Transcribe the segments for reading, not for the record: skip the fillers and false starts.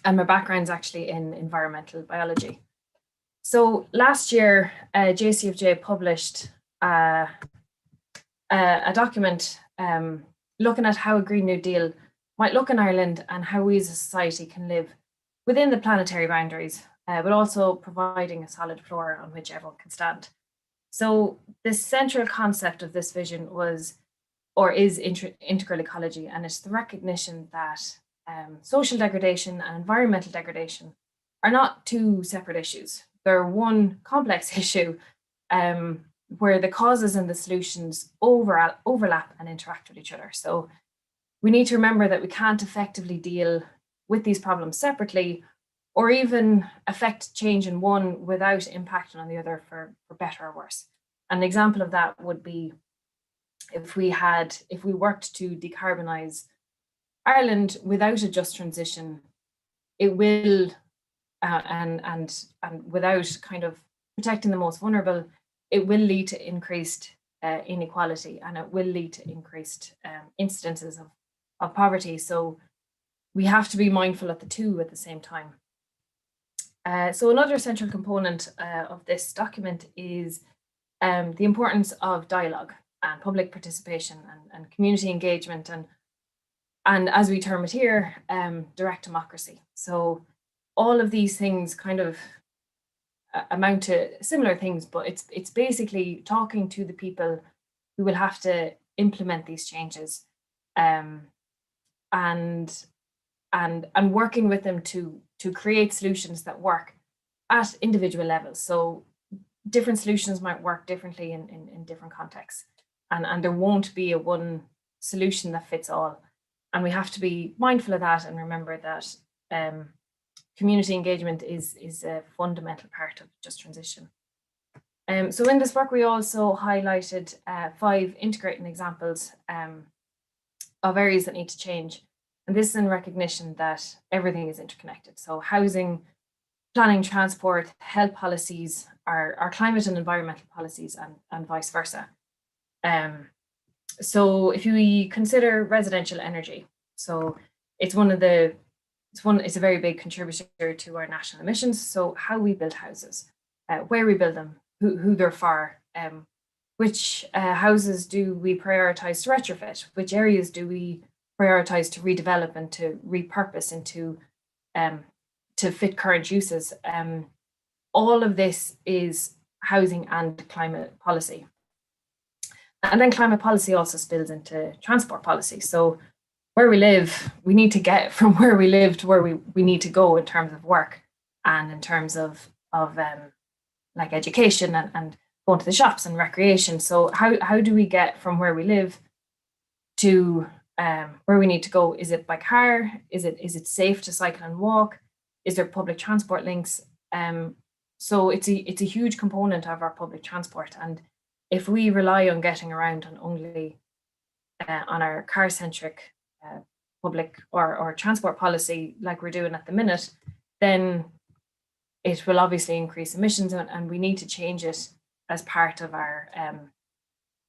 and my background's actually in environmental biology. So last year, JCFJ published a document looking at how a Green New Deal might look in Ireland and how we as a society can live within the planetary boundaries, but also providing a solid floor on which everyone can stand. So the central concept of this vision was, or is, integral ecology, and it's the recognition that social degradation and environmental degradation are not two separate issues. They're one complex issue where the causes and the solutions overlap and interact with each other. So we need to remember that we can't effectively deal with these problems separately, or even affect change in one without impacting on the other for better or worse. An example of that would be if we worked to decarbonize Ireland without a just transition, it will, and without kind of protecting the most vulnerable, it will lead to increased inequality, and it will lead to increased incidences of poverty. So we have to be mindful of the two at the same time. So another essential component of this document is the importance of dialogue and public participation and community engagement, and as we term it here, direct democracy. So all of these things kind of amount to similar things, but it's basically talking to the people who will have to implement these changes, and working with them to create solutions that work at individual levels. So different solutions might work differently in different contexts, and there won't be a one solution that fits all. And we have to be mindful of that and remember that community engagement is a fundamental part of just transition. So in this work, we also highlighted 5 integrating examples of areas that need to change. And this is in recognition that everything is interconnected. So housing, planning, transport, health policies, our climate and environmental policies, and vice versa. So if we consider residential energy, so it's a very big contributor to our national emissions. So how we build houses, where we build them, who they're for, which houses do we prioritize to retrofit, which areas do we prioritize to redevelop and to repurpose into to fit current uses. All of this is housing and climate policy. And then climate policy also spills into transport policy. So where we live, we need to get from where we live to where we need to go in terms of work and in terms of like education and going to the shops and recreation. So how do we get from where we live to where we need to go? Is it by car? Is it safe to cycle and walk? Is there public transport links? So it's a huge component of our public transport. And if we rely on getting around on only on our car-centric public or transport policy like we're doing at the minute, then it will obviously increase emissions, and we need to change it as part of our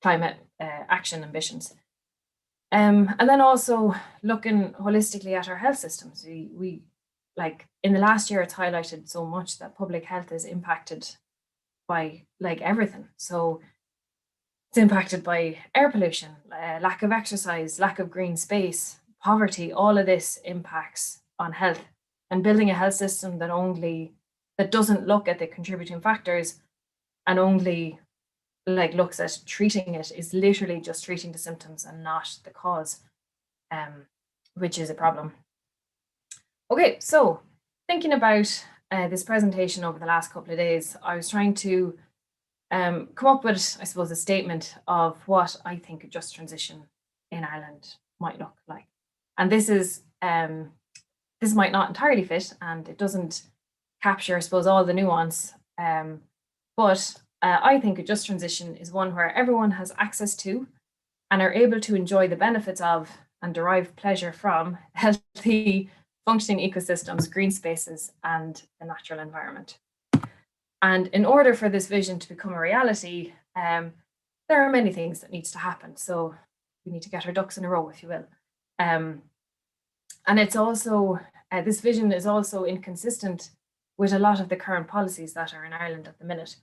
climate action ambitions. And then also looking holistically at our health systems. We like in the last year, it's highlighted so much that public health is impacted by like everything. So it's impacted by air pollution, lack of exercise, lack of green space, poverty. All of this impacts on health, and building a health system that doesn't look at the contributing factors and only like looks at treating it is literally just treating the symptoms and not the cause, which is a problem. Okay, so thinking about this presentation over the last couple of days, I was trying to come up with, I suppose, a statement of what I think a just transition in Ireland might look like. And this might not entirely fit, and it doesn't capture, I suppose, all the nuance. But I think a just transition is one where everyone has access to and are able to enjoy the benefits of and derive pleasure from healthy, functioning ecosystems, green spaces, and the natural environment. And in order for this vision to become a reality, there are many things that needs to happen. So we need to get our ducks in a row, if you will. And it's also This vision is also inconsistent with a lot of the current policies that are in Ireland at the minute.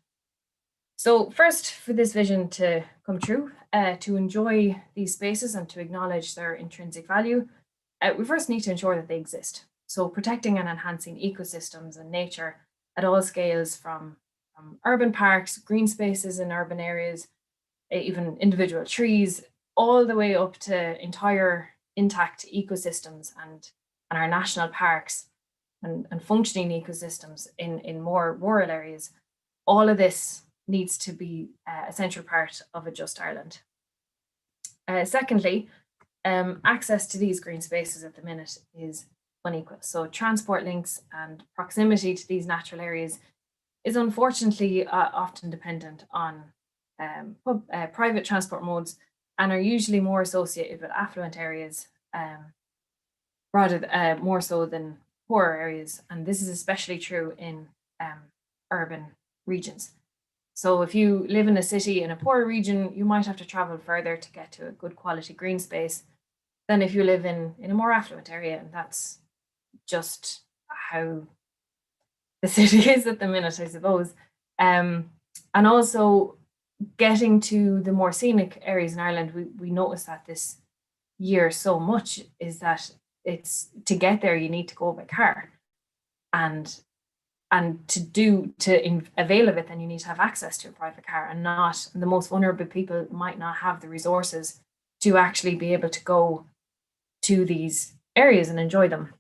So first, for this vision to come true, to enjoy these spaces and to acknowledge their intrinsic value, we first need to ensure that they exist. So protecting and enhancing ecosystems and nature at all scales, from urban parks, green spaces in urban areas, even individual trees, all the way up to entire intact ecosystems and our national parks and functioning ecosystems in more rural areas. All of this needs to be a central part of a Just Ireland. Secondly, access to these green spaces at the minute is unequal. So transport links and proximity to these natural areas is unfortunately often dependent on private transport modes and are usually more associated with affluent areas rather more so than poorer areas. And this is especially true in urban regions. So if you live in a city in a poorer region, you might have to travel further to get to a good quality green space than if you live in a more affluent area. And that's just how the city is at the minute, I suppose. And also getting to the more scenic areas in Ireland, we notice that this year so much is that it's to get there, you need to go by car. And to avail of it, then you need to have access to a private car, and not the most vulnerable people might not have the resources to actually be able to go to these areas and enjoy them.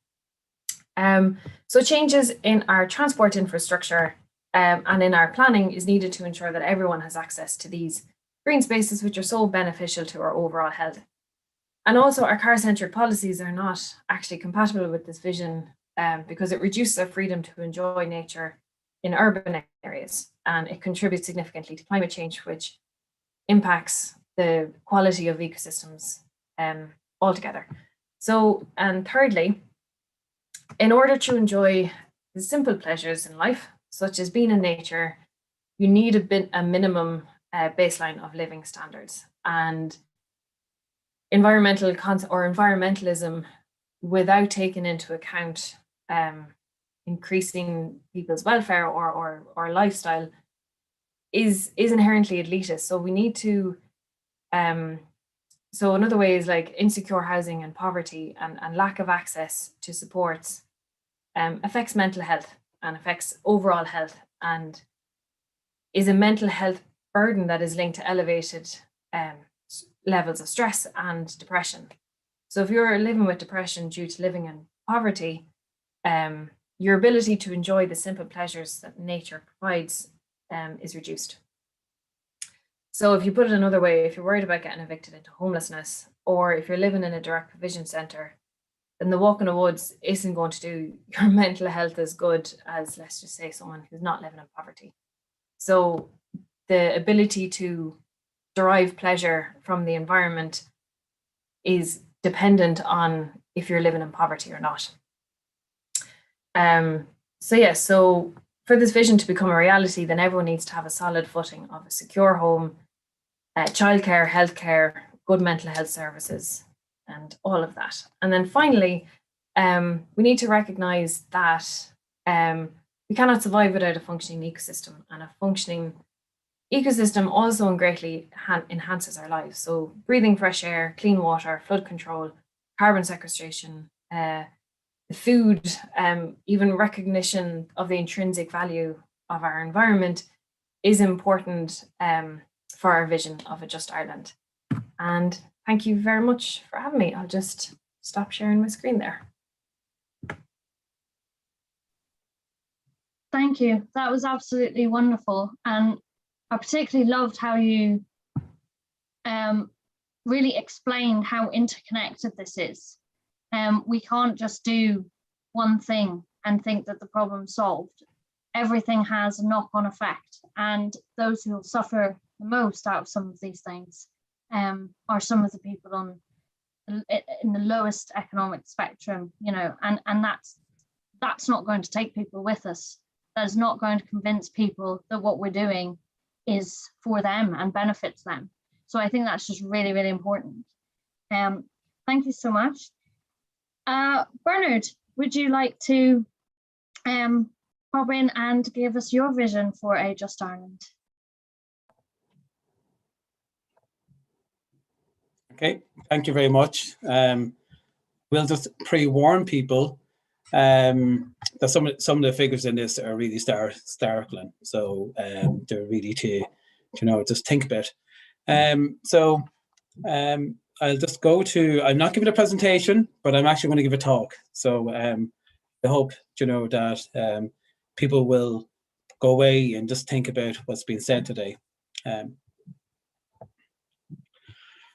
So changes in our transport infrastructure and in our planning is needed to ensure that everyone has access to these green spaces, which are so beneficial to our overall health. And also our car-centred policies are not actually compatible with this vision because it reduces our freedom to enjoy nature in urban areas, and it contributes significantly to climate change, which impacts the quality of ecosystems altogether. So, and thirdly, in order to enjoy the simple pleasures in life, such as being in nature, you need a minimum baseline of living standards. And environmentalism, without taking into account increasing people's welfare or lifestyle, is inherently elitist. So we need to, so another way is like insecure housing and poverty and lack of access to supports affects mental health and affects overall health, and is a mental health burden that is linked to elevated levels of stress and depression. So if you're living with depression due to living in poverty, your ability to enjoy the simple pleasures that nature provides is reduced. So if you put it another way, if you're worried about getting evicted into homelessness, or if you're living in a direct provision centre, then the walk in the woods isn't going to do your mental health as good as, let's just say, someone who's not living in poverty. So the ability to derive pleasure from the environment is dependent on if you're living in poverty or not. So for this vision to become a reality, then everyone needs to have a solid footing of a secure home, childcare, healthcare, good mental health services, and all of that. And then finally, we need to recognise that we cannot survive without a functioning ecosystem, and a functioning ecosystem also greatly enhances our lives. So breathing fresh air, clean water, flood control, carbon sequestration, food, even recognition of the intrinsic value of our environment is important for our vision of a Just Ireland. And thank you very much for having me. I'll just stop sharing my screen there. Thank you. That was absolutely wonderful. And I particularly loved how you really explained how interconnected this is. We can't just do one thing and think that the problem's solved. Everything has a knock-on effect, and those who will suffer the most out of some of these things are some of the people in the lowest economic spectrum, you know, and that's not going to take people with us. That's not going to convince people that what we're doing is for them and benefits them. So I think that's just really, really important. Thank you so much. Bernard, would you like to pop in and give us your vision for a Just Ireland? Okay, thank you very much. We'll just pre-warn people that some of the figures in this are really startling. So they're really to just think about. I'll just go to. I'm not giving a presentation, but I'm actually going to give a talk. So I hope that people will go away and just think about what's been said today.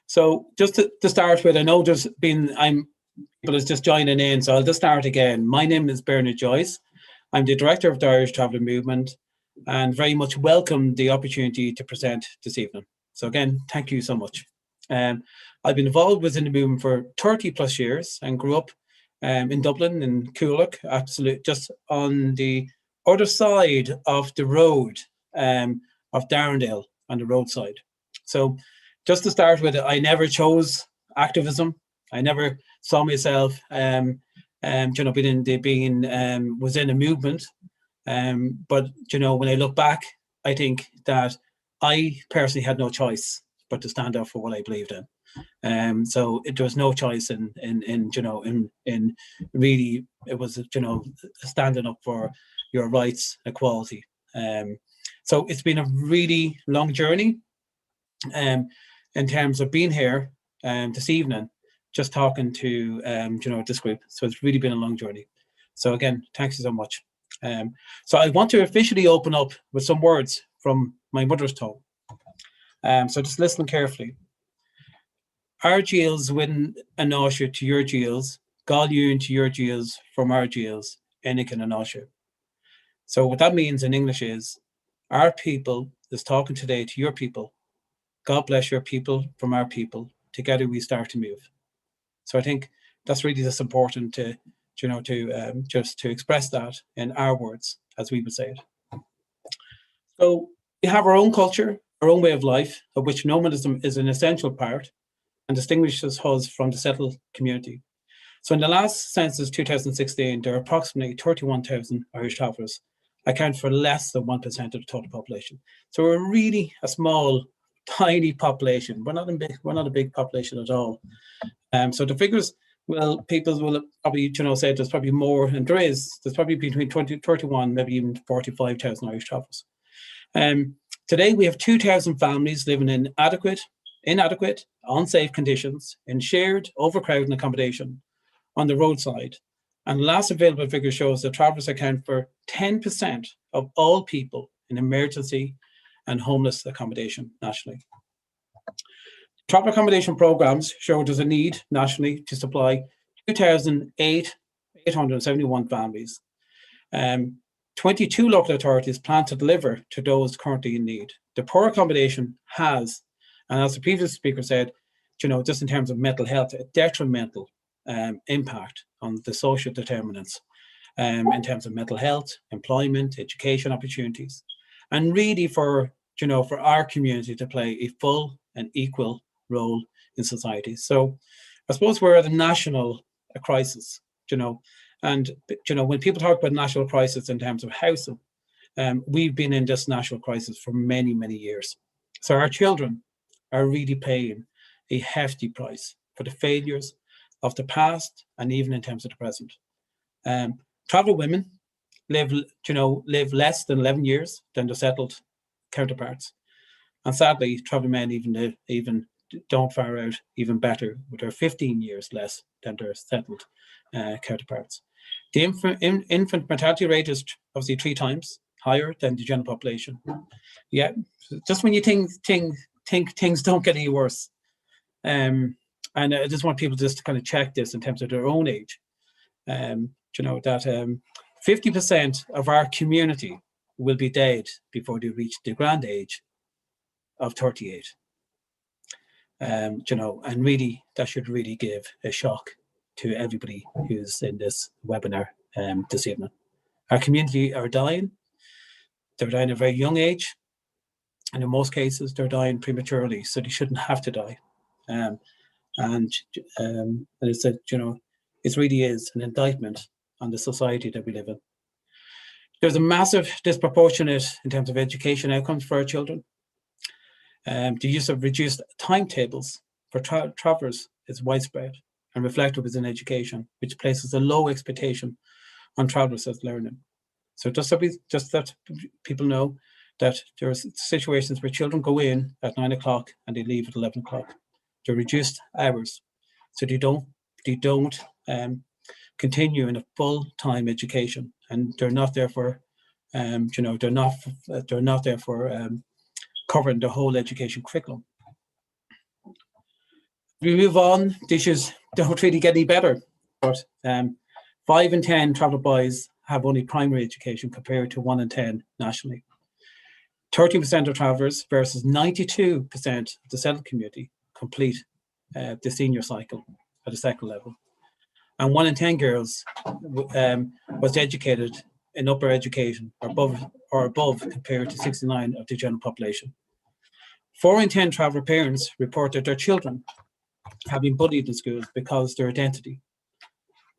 So just to start with, I know people is just joining in, so I'll just start again. My name is Bernard Joyce. I'm the director of the Irish Travelling Movement, and very much welcome the opportunity to present this evening. So again, thank you so much. I've been involved within the movement for 30 plus years and grew up in Dublin, in Coolock, just on the other side of the road of Darndale, on the roadside. So just to start with, I never chose activism. I never saw myself, being within a movement. But when I look back, I think that I personally had no choice but to stand up for what I believed in. So there was no choice in really, it was standing up for your rights, equality. So it's been a really long journey. In terms of being here this evening, just talking to this group. So it's really been a long journey. So again, thanks so much. So I want to officially open up with some words from my mother's tongue. So just listen carefully. Our jails win an osher to your jails, Gallion to your jails, from our jails, Enikin and osher. So what that means in English is, our people is talking today to your people. God bless your people from our people. Together we start to move. So I think that's really just important to just to express that in our words, as we would say it. So we have our own culture, our own way of life, of which nomadism is an essential part and distinguishes us from the settled community. So in the last census, 2016, there are approximately 31,000 Irish travellers, account for less than 1% of the total population. So we're really a small, tiny population. We're not a big population at all. So the figures, well, people will probably say there's probably more, and there's probably between 31, maybe even 45,000 Irish travellers. Today we have 2,000 families living in inadequate, unsafe conditions, in shared, overcrowding accommodation on the roadside. And the last available figure shows that travellers account for 10% of all people in emergency and homeless accommodation nationally. Travel accommodation programs show there's a need nationally to supply 2,871 families. 22 local authorities plan to deliver to those currently in need. The poor accommodation has, and as the previous speaker said, just in terms of mental health, a detrimental impact on the social determinants in terms of mental health, employment, education opportunities, and really for our community to play a full and equal role in society. So I suppose we're at a national crisis, and when people talk about national crisis in terms of housing, we've been in this national crisis for many, many years. So our children are really paying a hefty price for the failures of the past and even in terms of the present. Travel women live less than 11 years than their settled counterparts, and sadly, travel men even don't fare out even better with their 15 years less than their settled counterparts. The infant mortality rate is obviously 3 times higher than the general population. Yeah, just when you think things don't get any worse. And I just want people just to kind of check this in terms of their own age. That 50% of our community will be dead before they reach the grand age of 38. And really, that should really give a shock to everybody who's in this webinar this evening. Our community are dying. They're dying at a very young age, and in most cases, they're dying prematurely, so they shouldn't have to die. And it's that it really is an indictment on the society that we live in. There's a massive disproportionate in terms of education outcomes for our children. The use of reduced timetables for travelers is widespread and reflected within education, which places a low expectation on travelers as learning. So just that people know that there are situations where children go in at 9 o'clock and they leave at 11 o'clock. They're reduced hours, so they don't continue in a full-time education, and they're not there for, they're not there for covering the whole education curriculum. We move on. The issues don't really get any better, but 5 in 10 travel boys have only primary education compared to 1 in 10 nationally. 30% of travellers versus 92% of the settled community complete the senior cycle at a second level. And 1 in 10 girls was educated in upper education or above compared to 69 of the general population. 4 in 10 traveller parents report that their children have been bullied in schools because of their identity.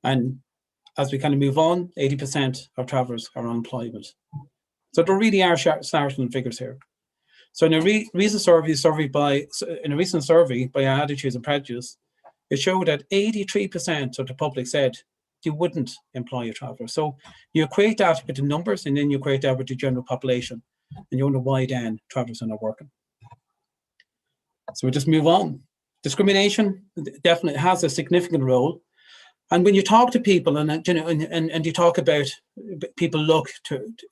And as we kind of move on, 80% of travellers are unemployment. So there really are startling figures here. So in a recent survey by Attitudes and Prejudice, it showed that 83% of the public said they wouldn't employ a traveller. So you equate that with the numbers, and then you equate that with the general population, and you wonder why then travellers are not working. So we just move on. Discrimination definitely has a significant role. And when you talk to people, and you talk about people look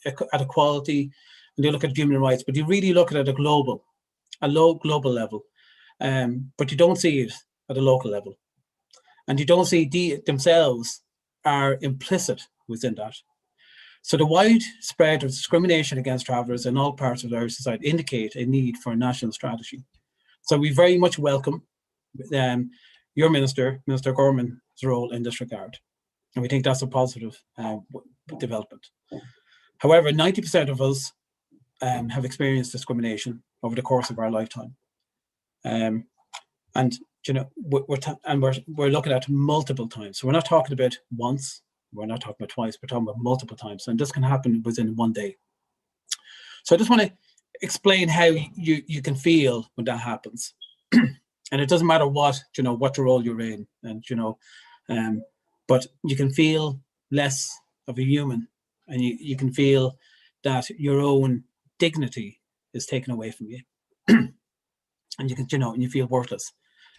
at equality, and they look at human rights, but you really look at it at a low global level, but you don't see it at a local level, and you don't see themselves are implicit within that. So the widespread of discrimination against travellers in all parts of our society indicate a need for a national strategy. So we very much welcome your Minister Gorman's role in this regard. And we think that's a positive development. However, 90% of us have experienced discrimination over the course of our lifetime. And we're looking at multiple times. So we're not talking about once, we're not talking about twice, we're talking about multiple times. And this can happen within one day. So I just want to explain how you can feel when that happens. And it doesn't matter what role you're in, and but you can feel less of a human, and you can feel that your own dignity is taken away from you, and you can and you feel worthless,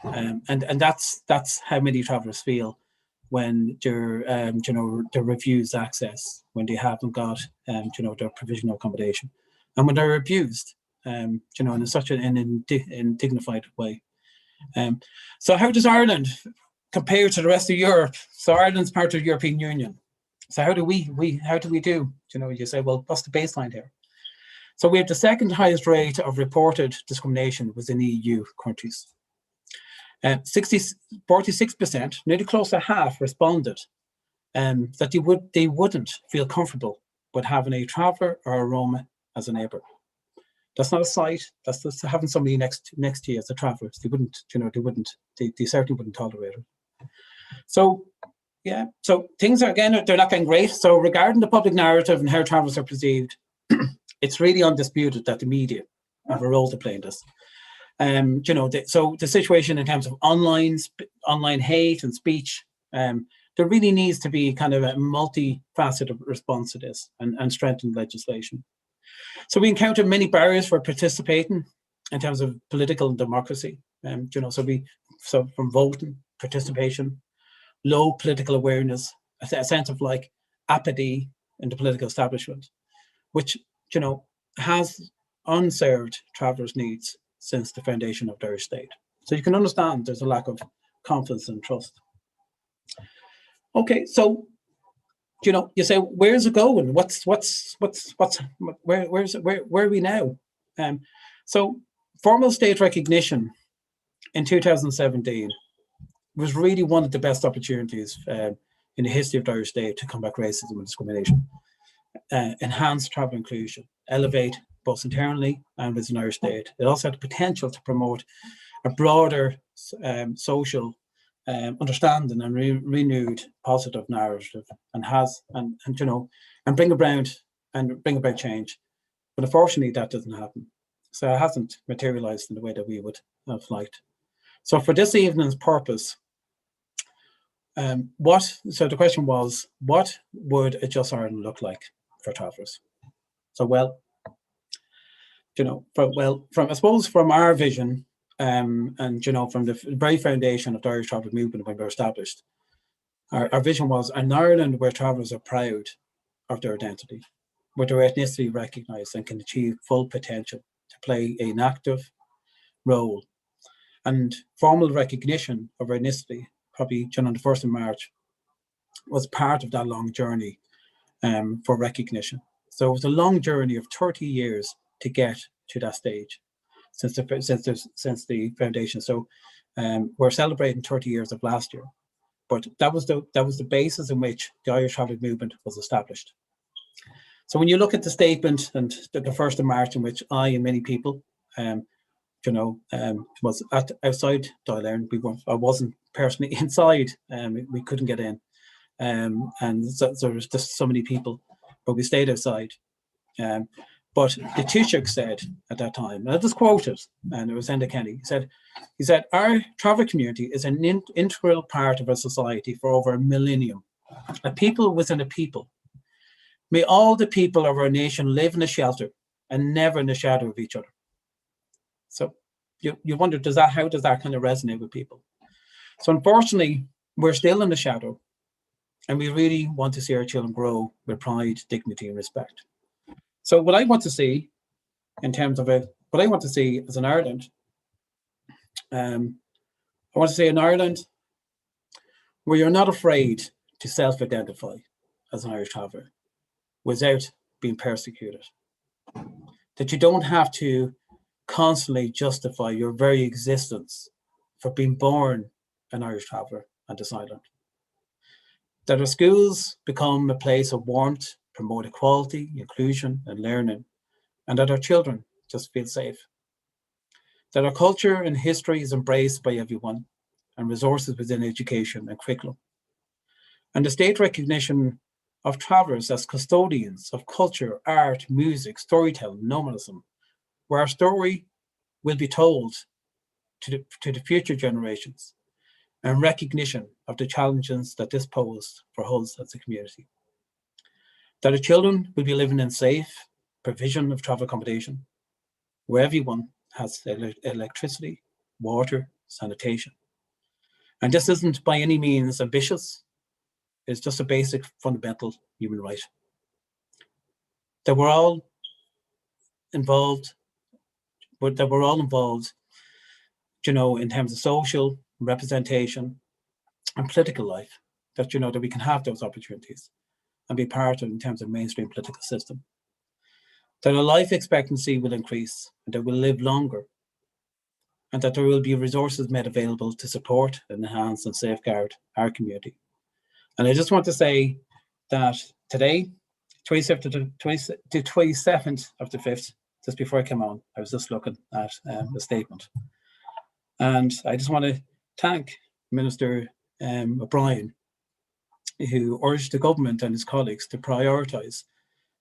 and that's how many travellers feel when they're refused access, when they haven't got their provisional accommodation, and when they're abused, in such an indignified way. So how does Ireland compare to the rest of Europe? So Ireland's part of the European Union. So how do we do? You say, well, what's the baseline here? So we have the second highest rate of reported discrimination within EU countries. 46%, nearly close to half, responded that they wouldn't feel comfortable with having a traveller or a Roma as a neighbour. That's not a sight. That's just having somebody next to you as a traveller. They certainly wouldn't tolerate it. So, yeah. So things are, again, they're not getting great. So regarding the public narrative and how travellers are perceived, it's really undisputed that the media have a role to play in this. So the situation in terms of online hate and speech, there really needs to be kind of a multifaceted response to this and strengthened legislation. So we encounter many barriers for participating in terms of political democracy. So from voting, participation, low political awareness, a sense of like apathy in the political establishment, which has unserved travellers' needs since the foundation of the Irish state. So you can understand there's a lack of confidence and trust. Okay, so you say, where's it going? Where are we now? So formal state recognition in 2017 was really one of the best opportunities in the history of the Irish state to combat racism and discrimination, enhance travel inclusion, elevate both internally and within Irish state. It also had the potential to promote a broader social understanding and renewed positive narrative, and you know, and bring about change. But unfortunately, that doesn't happen. So it hasn't materialized in the way that we would have liked. So for this evening's purpose, so the question was, what would a Just Ireland look like for travellers? So, well, you know, from I suppose from our vision, and you know, from the very foundation of the Irish travel movement when we were established, our vision was an Ireland where travellers are proud of their identity, where their ethnicity recognised and can achieve full potential to play an active role. And formal recognition of our ethnicity, probably on the 1st of March, was part of that long journey for recognition. So it was a long journey of 30 years to get to that stage since the foundation. So we're celebrating 30 years of last year, but that was the basis in which the Irish travel movement was established. So when you look at the statement and the 1st of March, in which I and many people, you know, was outside Dáil Éireann. I wasn't personally inside. We couldn't get in, and so there's just so many people, but we stayed outside. But the Taoiseach said at that time, and I just quoted, and it was Enda Kenny. He said, "Our travel community is an integral part of our society for over a millennium, a people within a people. May all the people of our nation live in a shelter and never in the shadow of each other." So you wonder, how does that kind of resonate with people? So unfortunately, we're still in the shadow, and we really want to see our children grow with pride, dignity, and respect. So what I want to see in terms of what I want to see as an Ireland, I want to see an Ireland where you're not afraid to self-identify as an Irish traveller without being persecuted. That you don't have to constantly justify your very existence for being born an Irish traveller on this island. That our schools become a place of warmth, promote equality, inclusion, and learning, and that our children just feel safe. That our culture and history is embraced by everyone, and resources within education and curriculum. And the state recognition of travellers as custodians of culture, art, music, storytelling, nomadism, where our story will be told to the future generations, and recognition of the challenges that this posed for us as a community. That our children will be living in safe provision of travel accommodation, where everyone has electricity, water, sanitation. And this isn't by any means ambitious, it's just a basic fundamental human right. That we're all involved, you know, in terms of social representation and political life, that, you know, that we can have those opportunities and be part of in terms of mainstream political system. That our life expectancy will increase and that we'll live longer, and that there will be resources made available to support, enhance and safeguard our community. And I just want to say that today, 27th of the 5th, just before I came on, I was just looking at the statement. And I just want to thank Minister O'Brien, who urged the government and his colleagues to prioritise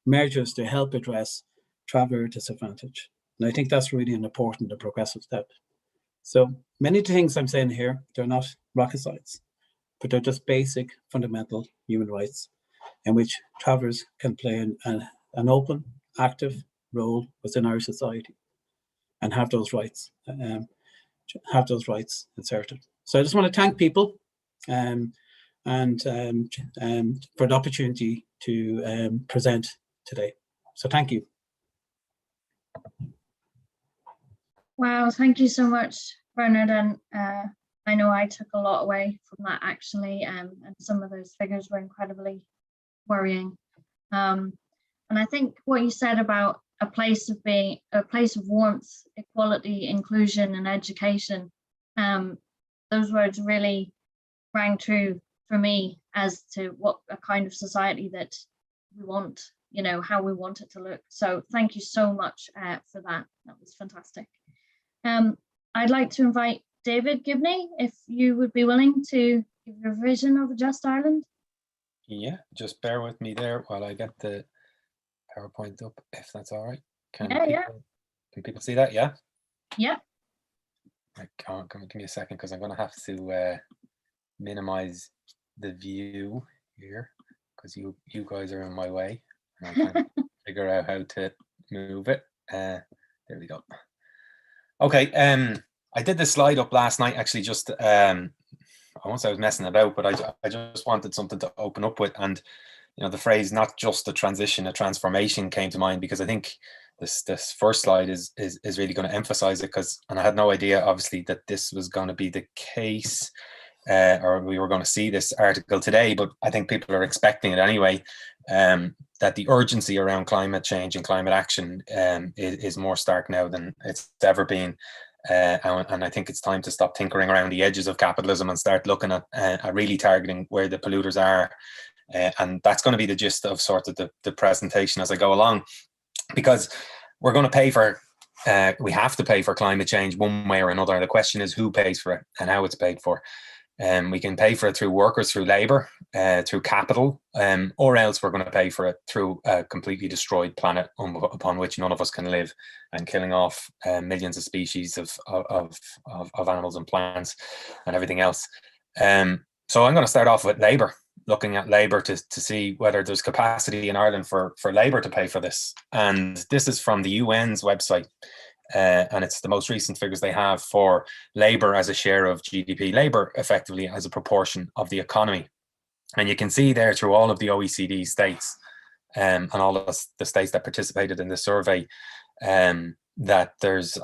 measures to help address traveller disadvantage. And I think that's really an important and progressive step. So many things I'm saying here, they're not rocket science, but they're just basic, fundamental human rights in which travellers can play an open, active role within our society and have those rights inserted. So I just want to thank people and for the opportunity to present today. So thank you. Wow, thank you so much, Bernard. And I know I took a lot away from that actually, and some of those figures were incredibly worrying. And I think what you said about a place of warmth, equality, inclusion, and education, those words really rang true for me as to what a kind of society that we want, you know, how we want it to look. So thank you so much for that. That was fantastic. I'd like to invite David Gibney, if you would be willing to give your vision of a Just Ireland. Yeah, just bear with me there while I get the PowerPoint up, if that's all right. Can people see that? Yeah. Yeah. Right, give me a second, because I'm going to have to minimize the view here, because you guys are in my way, and I can't figure out how to move it. There we go. Okay. I did this slide up last night, actually, just I won't say I was messing about, but I just wanted something to open up with, and the phrase "not just a transition, a transformation" came to mind, because I think this first slide is really going to emphasize it, and I had no idea, obviously, that this was going to be the case, or we were going to see this article today, but I think people are expecting it anyway, that the urgency around climate change and climate action is more stark now than it's ever been. And I think it's time to stop tinkering around the edges of capitalism and start looking at really targeting where the polluters are. And that's going to be the gist of sort of the presentation as I go along, because we're going to pay for, we have to pay for climate change one way or another. The question is who pays for it and how it's paid for. We can pay for it through workers, through labour, through capital, or else we're going to pay for it through a completely destroyed planet upon which none of us can live, and killing off millions of species of animals and plants and everything else. So I'm going to start off with labour, looking at labour to see whether there's capacity in Ireland for labour to pay for this. And this is from the UN's website. And it's the most recent figures they have for labour as a share of GDP, labour effectively as a proportion of the economy. And you can see there through all of the OECD states and all of the states that participated in the survey, that there's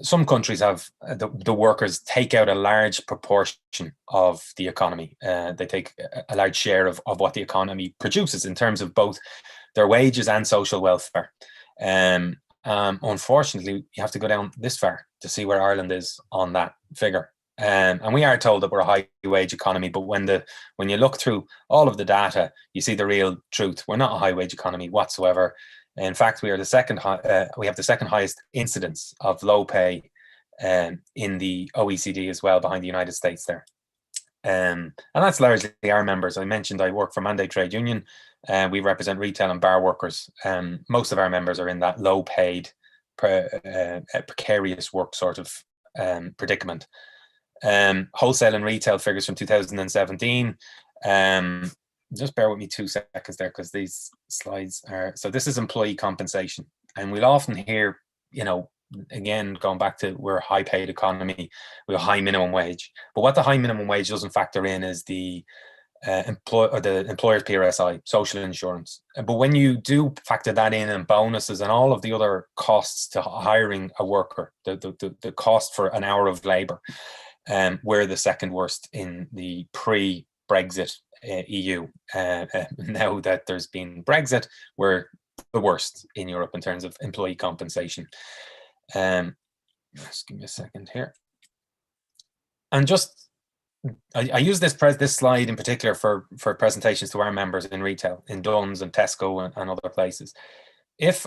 some countries have the workers take out a large proportion of the economy. They take a large share of what the economy produces in terms of both their wages and social welfare. Unfortunately, you have to go down this far to see where Ireland is on that figure. And we are told that we're a high wage economy, but when you look through all of the data, you see the real truth. We're not a high wage economy whatsoever. In fact, we are the second. We have the second highest incidence of low pay in the OECD as well, behind the United States there. And that's largely our members. I mentioned I work for Mandate Trade Union. We represent retail and bar workers. Most of our members are in that low paid, precarious work sort of predicament. Wholesale and retail figures from 2017. Just bear with me 2 seconds there, because these slides are, so this is employee compensation. And we'll often hear, again, going back to we're a high paid economy, we have a high minimum wage. But what the high minimum wage doesn't factor in is the employer's PRSI, social insurance. But when you do factor that in, and bonuses and all of the other costs to hiring a worker, the cost for an hour of labour, we're the second worst in the pre-Brexit EU. Now that there's been Brexit, we're the worst in Europe in terms of employee compensation. Just give me a second here. And just, I use this slide in particular for presentations to our members in retail, in Dunn's and Tesco and other places. If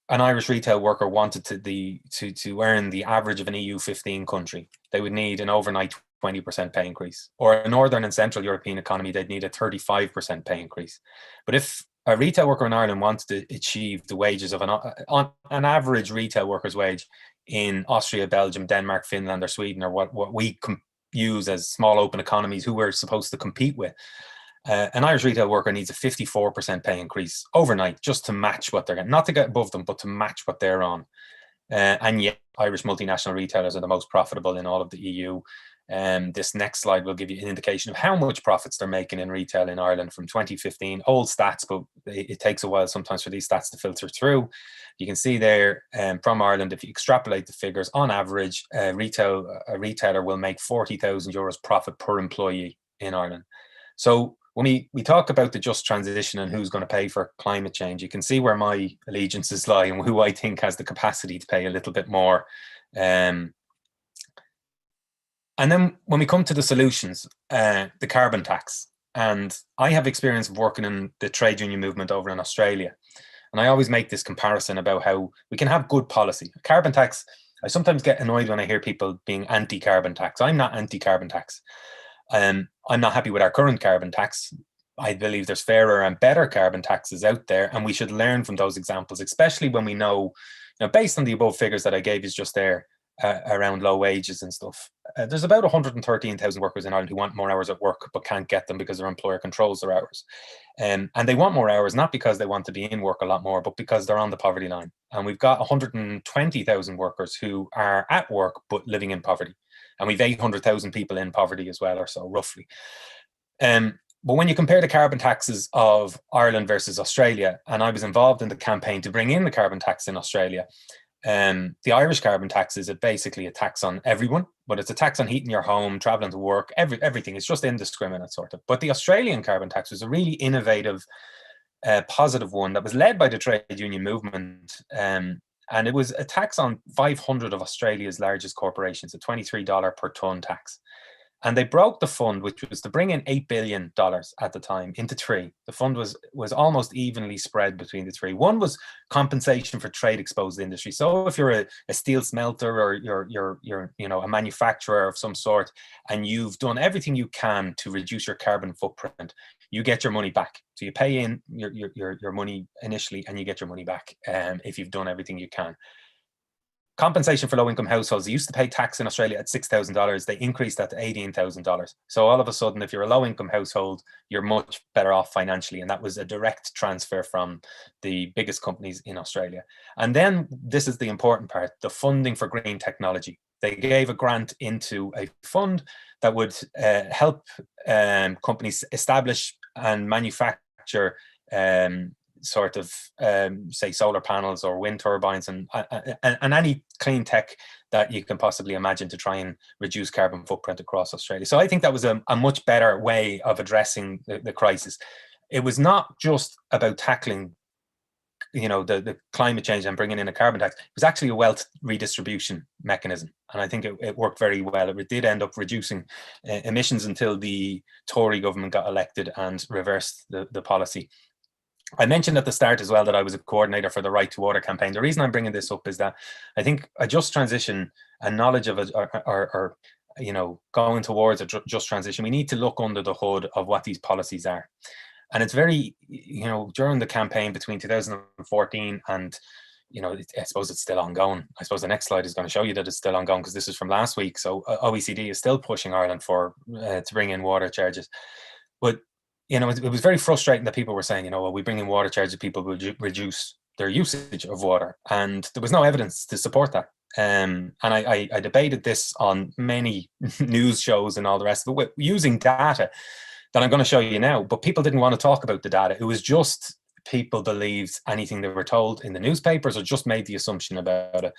an Irish retail worker wanted to earn the average of an EU 15 country, they would need an overnight 20% pay increase. Or a Northern and Central European economy, they'd need a 35% pay increase. But if a retail worker in Ireland wanted to achieve the wages of an average retail worker's wage in Austria, Belgium, Denmark, Finland, or Sweden, or what we use as small open economies who we're supposed to compete with, an Irish retail worker needs a 54% pay increase overnight just to match what they're getting, not to get above them, but to match what they're on. And yet Irish multinational retailers are the most profitable in all of the EU. This next slide will give you an indication of how much profits they're making in retail in Ireland from 2015. Old stats, but it takes a while sometimes for these stats to filter through. You can see there from Ireland, if you extrapolate the figures, on average, a retailer will make €40,000 profit per employee in Ireland. So when we talk about the just transition and who's going to pay for climate change, you can see where my allegiances lie and who I think has the capacity to pay a little bit more. And then when we come to the solutions, the carbon tax. And I have experience of working in the trade union movement over in Australia. And I always make this comparison about how we can have good policy. A carbon tax I sometimes get annoyed when I hear people being anti-carbon tax. I'm not anti-carbon tax. I'm not happy with our current carbon tax. I believe there's fairer and better carbon taxes out there, and we should learn from those examples, especially when we know, based on the above figures that I gave you just there, around low wages and stuff. There's about 113,000 workers in Ireland who want more hours at work but can't get them because their employer controls their hours. And they want more hours, not because they want to be in work a lot more, but because they're on the poverty line. And we've got 120,000 workers who are at work but living in poverty. And we've 800,000 people in poverty as well, or so, roughly. But when you compare the carbon taxes of Ireland versus Australia, and I was involved in the campaign to bring in the carbon tax in Australia, the Irish carbon tax is basically a tax on everyone, but it's a tax on heating your home, traveling to work, everything. It's just indiscriminate, sort of. But the Australian carbon tax was a really innovative, positive one that was led by the trade union movement. And it was a tax on 500 of Australia's largest corporations, a $23 per tonne tax. And they broke the fund, which was to bring in $8 billion at the time, into three. The fund was almost evenly spread between the three. One was compensation for trade exposed industry. So if you're a steel smelter or you're a manufacturer of some sort, and you've done everything you can to reduce your carbon footprint, you get your money back. So you pay in your money initially, and you get your money back if you've done everything you can. Compensation for low-income households. They used to pay tax in Australia at $6,000. They increased that to $18,000. So all of a sudden, if you're a low-income household, you're much better off financially. And that was a direct transfer from the biggest companies in Australia. And then this is the important part, the funding for green technology. They gave a grant into a fund that would help companies establish and manufacture say solar panels or wind turbines and any clean tech that you can possibly imagine to try and reduce carbon footprint across Australia. So I think that was a much better way of addressing the crisis. It was not just about tackling the climate change and bringing in a carbon tax. It was actually a wealth redistribution mechanism, and I think it worked very well. It did end up reducing emissions until the Tory government got elected and reversed the policy. I mentioned at the start as well that I was a coordinator for the Right to Water campaign. The reason I'm bringing this up is that I think a just transition and knowledge of it, or going towards a just transition, we need to look under the hood of what these policies are. And it's very, during the campaign between 2014 and, I suppose it's still ongoing. I suppose the next slide is going to show you that it's still ongoing because this is from last week. So OECD is still pushing Ireland to bring in water charges. But it was very frustrating that people were saying, well, we bring in water charges, people will reduce their usage of water. And there was no evidence to support that. And I debated this on many news shows and all the rest of it using data that I'm going to show you now. But people didn't want to talk about the data. It was just people believed anything they were told in the newspapers or just made the assumption about it.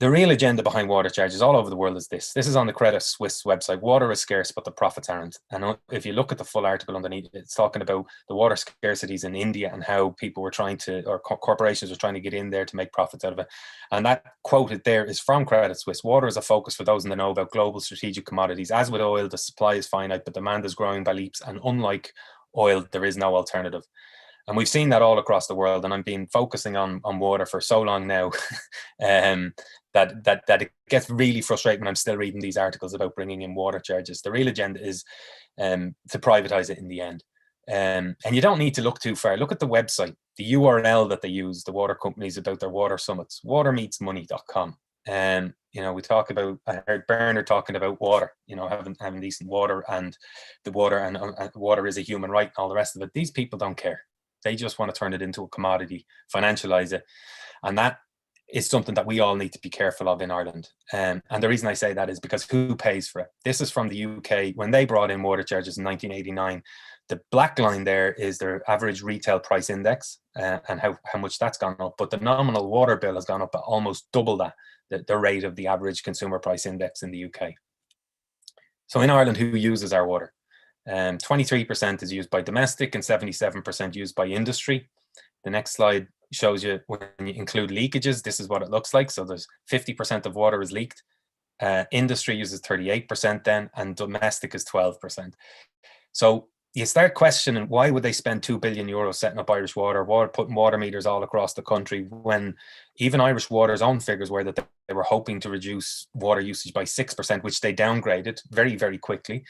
The real agenda behind water charges all over the world is this. This is on the Credit Suisse website. Water is scarce, but the profits aren't. And if you look at the full article underneath, it's talking about the water scarcities in India and how people were trying to, or corporations were trying to get in there to make profits out of it. And that quoted there is from Credit Suisse. Water is a focus for those in the know about global strategic commodities. As with oil, the supply is finite, but demand is growing by leaps. And unlike oil, there is no alternative. And we've seen that all across the world. And I've been focusing on water for so long now that it gets really frustrating when I'm still reading these articles about bringing in water charges. The real agenda is to privatize it in the end. And you don't need to look too far. Look at the website, the URL that they use, the water companies, about their water summits, watermeetsmoney.com. And, we talk about, I heard Bernard talking about water, having decent water and the water and water is a human right and all the rest of it. These people don't care. They just want to turn it into a commodity, financialize it. And that is something that we all need to be careful of in Ireland. And the reason I say that is because who pays for it? This is from the UK. When they brought in water charges in 1989, the black line there is their average retail price index and how much that's gone up. But the nominal water bill has gone up at almost double that, the rate of the average consumer price index in the UK. So in Ireland, who uses our water? 23% is used by domestic and 77% used by industry. The next slide shows you when you include leakages, this is what it looks like. So there's 50% of water is leaked. Industry uses 38% then, and domestic is 12%. So you start questioning, why would they spend €2 billion setting up Irish Water, putting water meters all across the country, when even Irish Water's own figures were that they were hoping to reduce water usage by 6%, which they downgraded very, very quickly.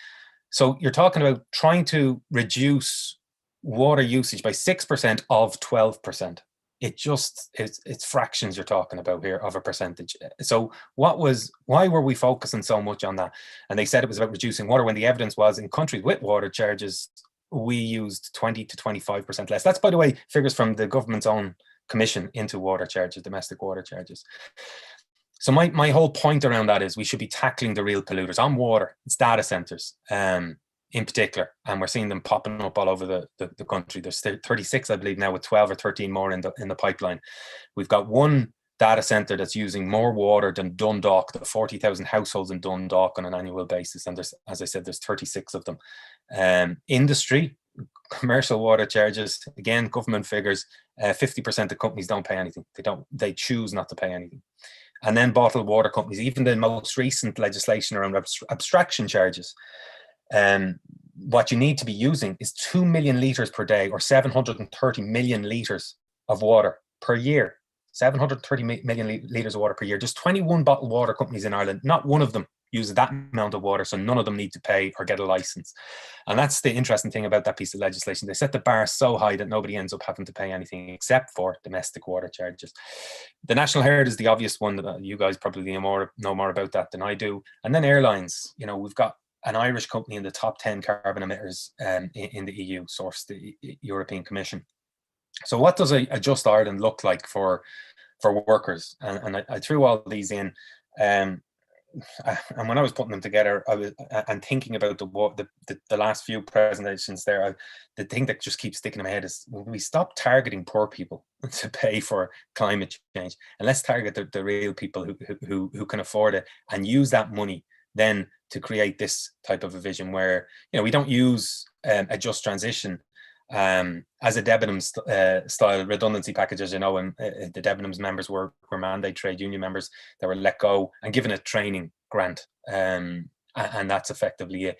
So you're talking about trying to reduce water usage by 6% of 12%. It's fractions you're talking about here of a percentage. So why were we focusing so much on that? And they said it was about reducing water, when the evidence was in countries with water charges, we used 20 to 25% less. That's, by the way, figures from the government's own commission into water charges, domestic water charges. So my whole point around that is we should be tackling the real polluters on water. It's data centers in particular, and we're seeing them popping up all over the country. There's 36, I believe now, with 12 or 13 more in the pipeline. We've got one data center that's using more water than Dundalk, the 40,000 households in Dundalk on an annual basis. And there's, as I said, there's 36 of them. Industry, commercial water charges, again, government figures, 50% of companies don't pay anything. They choose not to pay anything. And then bottled water companies, even the most recent legislation around abstraction charges. What you need to be using is 2 million litres per day, or 730 million litres of water per year. 730 million litres of water per year. Just 21 bottled water companies in Ireland. Not one of them uses that amount of water, so none of them need to pay or get a license. And that's the interesting thing about that piece of legislation. They set the bar so high that nobody ends up having to pay anything except for domestic water charges. The National Herd is the obvious one that you guys probably know more about that than I do. And then airlines. You know, we've got an Irish company in the top 10 carbon emitters in the EU, source the European Commission. So what does a Just Ireland look like for workers? And I threw all these in. And when I was putting them together, and thinking about the last few presentations there, the thing that just keeps sticking in my head is, when we stop targeting poor people to pay for climate change, and let's target the real people who can afford it, and use that money then to create this type of a vision where, you know, we don't use a just transition as a Debenhams style redundancy package. As you know, and the Debenhams members were mandate trade union members that were let go and given a training grant, and that's effectively it.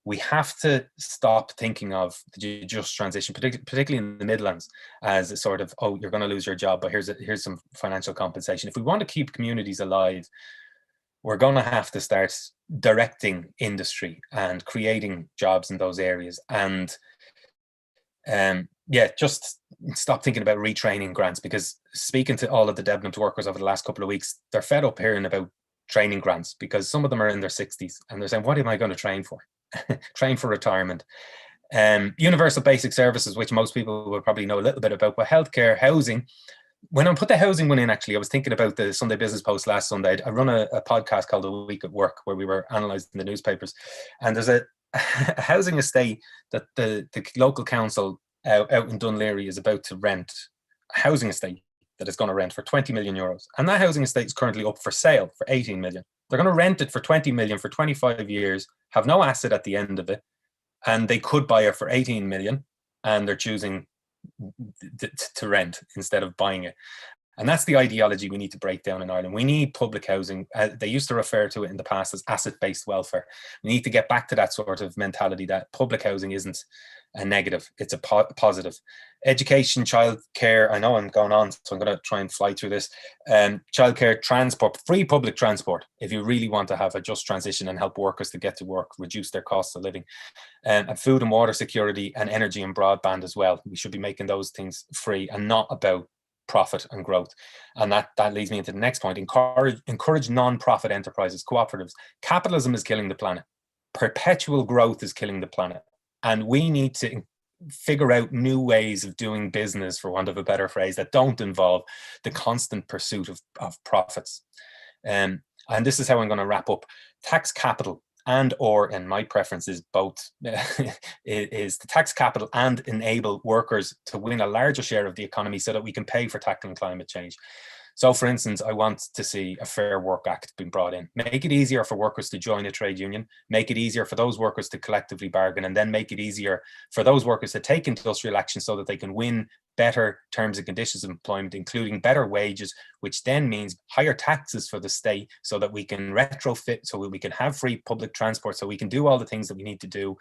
We have to stop thinking of the just transition, particularly in the Midlands, as a sort of, oh, you're going to lose your job, but here's some financial compensation. If we want to keep communities alive, we're going to have to start directing industry and creating jobs in those areas. And just stop thinking about retraining grants, because speaking to all of the Debenhams workers over the last couple of weeks, they're fed up hearing about training grants, because some of them are in their 60s and they're saying, what am I going to train for? Train for retirement. Universal basic services, which most people will probably know a little bit about, but healthcare, housing. When I put the housing one in, actually, I was thinking about the Sunday Business Post last Sunday. I run a podcast called A Week at Work, where we were analysing the newspapers. And there's a housing estate that the local council out in Dunleary is about to rent, a housing estate that is going to rent for 20 million euros. And that housing estate is currently up for sale for 18 million. They're going to rent it for 20 million for 25 years, have no asset at the end of it. And they could buy it for 18 million, and they're choosing to rent instead of buying it. And that's the ideology we need to break down in Ireland. We need public housing. They used to refer to it in the past as asset-based welfare. We need to get back to that sort of mentality that public housing isn't a negative, it's a positive. Education, childcare, I know I'm going on, so I'm going to try and fly through this. Childcare, transport, free public transport, if you really want to have a just transition and help workers to get to work, reduce their costs of living. And food and water security, and energy and broadband as well. We should be making those things free and not about profit and growth. And that leads me into the next point. Encourage non-profit enterprises, cooperatives. Capitalism is killing the planet. Perpetual growth is killing the planet. And we need to figure out new ways of doing business, for want of a better phrase, that don't involve the constant pursuit of profits. And this is how I'm going to wrap up. Tax capital and my preference is both, is the tax capital and enable workers to win a larger share of the economy so that we can pay for tackling climate change. So, for instance, I want to see a Fair Work Act being brought in. Make it easier for workers to join a trade union, make it easier for those workers to collectively bargain, and then make it easier for those workers to take industrial action so that they can win better terms and conditions of employment, including better wages, which then means higher taxes for the state so that we can retrofit, so we can have free public transport, so we can do all the things that we need to do.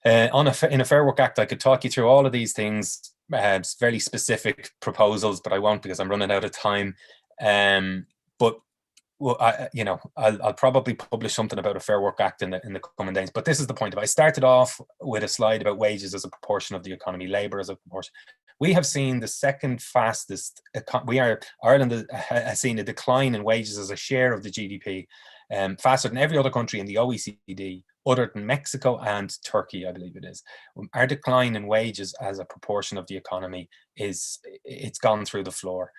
In a Fair Work Act, I could talk you through all of these things, very specific proposals, but I won't because I'm running out of time. But well, I'll probably publish something about a Fair Work Act in the coming days. But this is the point. If I started off with a slide about wages as a proportion of the economy, labour as a proportion, we have seen the second fastest. Ireland has seen a decline in wages as a share of the GDP, faster than every other country in the OECD, other than Mexico and Turkey, I believe it is. Our decline in wages as a proportion of the economy it's gone through the floor.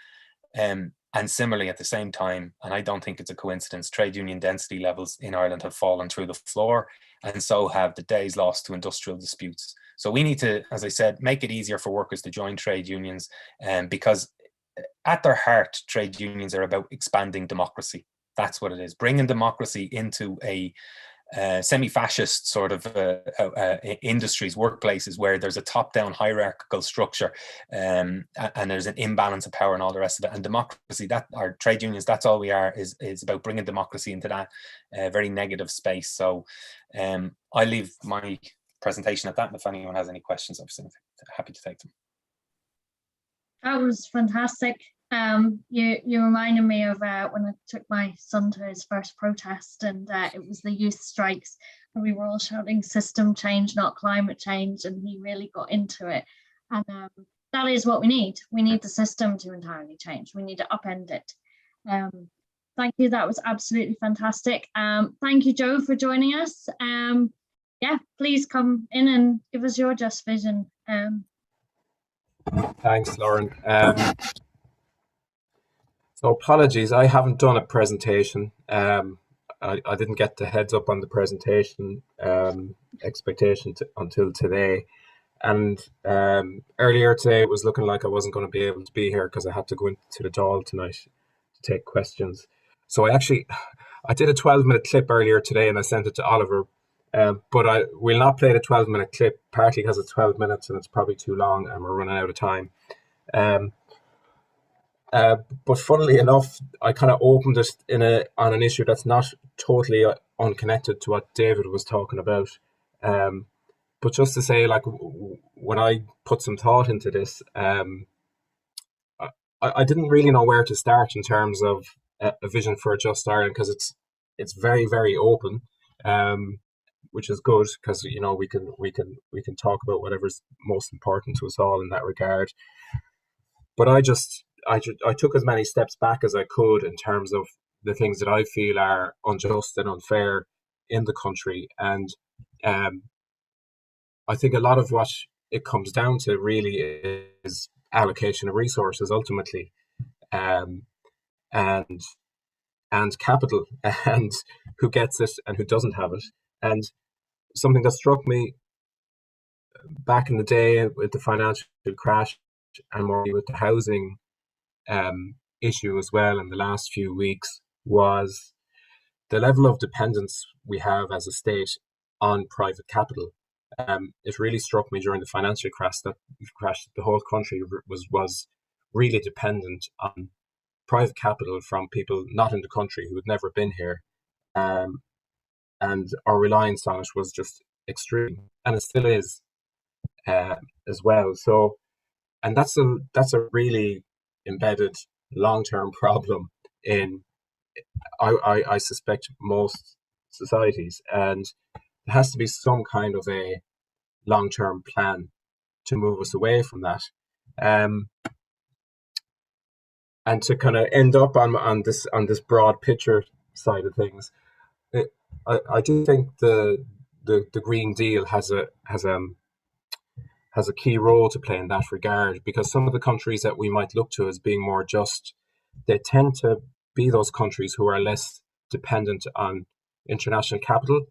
And similarly, at the same time, and I don't think it's a coincidence, trade union density levels in Ireland have fallen through the floor, and so have the days lost to industrial disputes. So we need to, as I said, make it easier for workers to join trade unions, because at their heart, trade unions are about expanding democracy. That's what it is, bringing democracy into a semi-fascist sort of industries, workplaces where there's a top-down hierarchical structure, and there's an imbalance of power and all the rest of it. And democracy, that our trade unions, that's all we are, is about bringing democracy into that very negative space. So I leave my presentation at that, and if anyone has any questions, I'm happy to take them. That was fantastic. You reminded me of when I took my son to his first protest, and it was the youth strikes, and we were all shouting system change, not climate change, and he really got into it. And that is what we need. We need the system to entirely change. We need to upend it. Thank you. That was absolutely fantastic. Thank you, Joe, for joining us. Yeah, please come in and give us your Just Vision. Thanks, Lauren. So apologies, I haven't done a presentation. I didn't get the heads up on the presentation expectation until today. And earlier today, it was looking like I wasn't going to be able to be here because I had to go into the Dáil tonight to take questions. So I did a 12-minute clip earlier today and I sent it to Oliver. But I will not play the 12-minute clip, partly because it's 12 minutes and it's probably too long and we're running out of time. But funnily enough, I kind of opened it on an issue that's not totally unconnected to what David was talking about. But just to say, like, when I put some thought into this, I didn't really know where to start in terms of a vision for a just Ireland, because it's very, very open, which is good because, you know, we can talk about whatever's most important to us all in that regard. But I took as many steps back as I could in terms of the things that I feel are unjust and unfair in the country. And I think a lot of what it comes down to really is allocation of resources ultimately, and capital, and who gets it and who doesn't have it. And something that struck me back in the day with the financial crash and more with the housing issue as well in the last few weeks was the level of dependence we have as a state on private capital. It really struck me during the financial crash that the whole country was really dependent on private capital from people not in the country who had never been here, and our reliance on it was just extreme, and it still is as well. So, and that's a really embedded long-term problem in I suspect most societies, and there has to be some kind of a long-term plan to move us away from that, and to kind of end up on this broad picture side of things. I do think the Green Deal has a key role to play in that regard, because some of the countries that we might look to as being more just, they tend to be those countries who are less dependent on international capital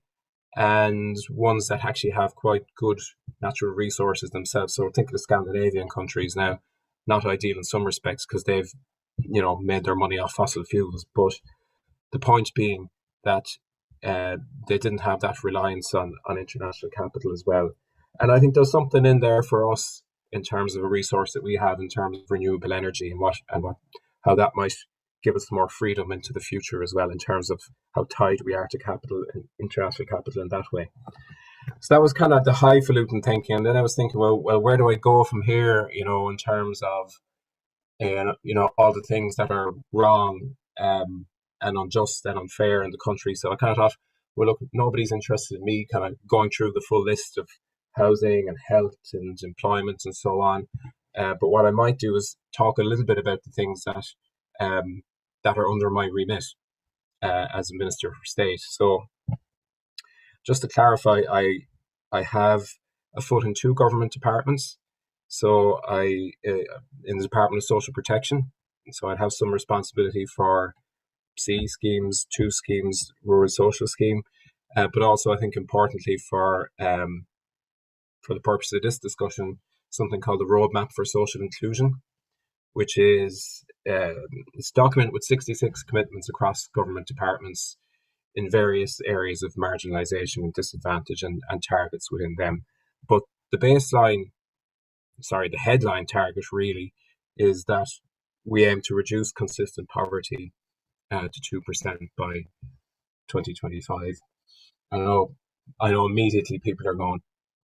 and ones that actually have quite good natural resources themselves. So I think the Scandinavian countries now, not ideal in some respects because they've, you know, made their money off fossil fuels. But the point being that they didn't have that reliance on international capital as well. And I think there's something in there for us in terms of a resource that we have in terms of renewable energy and how that might give us more freedom into the future as well, in terms of how tied we are to capital and international capital in that way. So that was kind of the highfalutin thinking, and then I was thinking, well, where do I go from here? You know, in terms of all the things that are wrong and unjust and unfair in the country. So I kind of thought, well, look, nobody's interested in me kind of going through the full list of housing and health and employment and so on. But what I might do is talk a little bit about the things that that are under my remit as a Minister for State. So just to clarify, I have a foot in 2 government departments. So I in the Department of Social Protection. So I'd have some responsibility for C schemes, 2 schemes, rural social scheme, but also I think importantly for the purpose of this discussion, something called the Roadmap for Social Inclusion, which is it's a document with 66 commitments across government departments in various areas of marginalisation and disadvantage and targets within them. But the headline target really is that we aim to reduce consistent poverty to 2% by 2025. I know immediately people are going,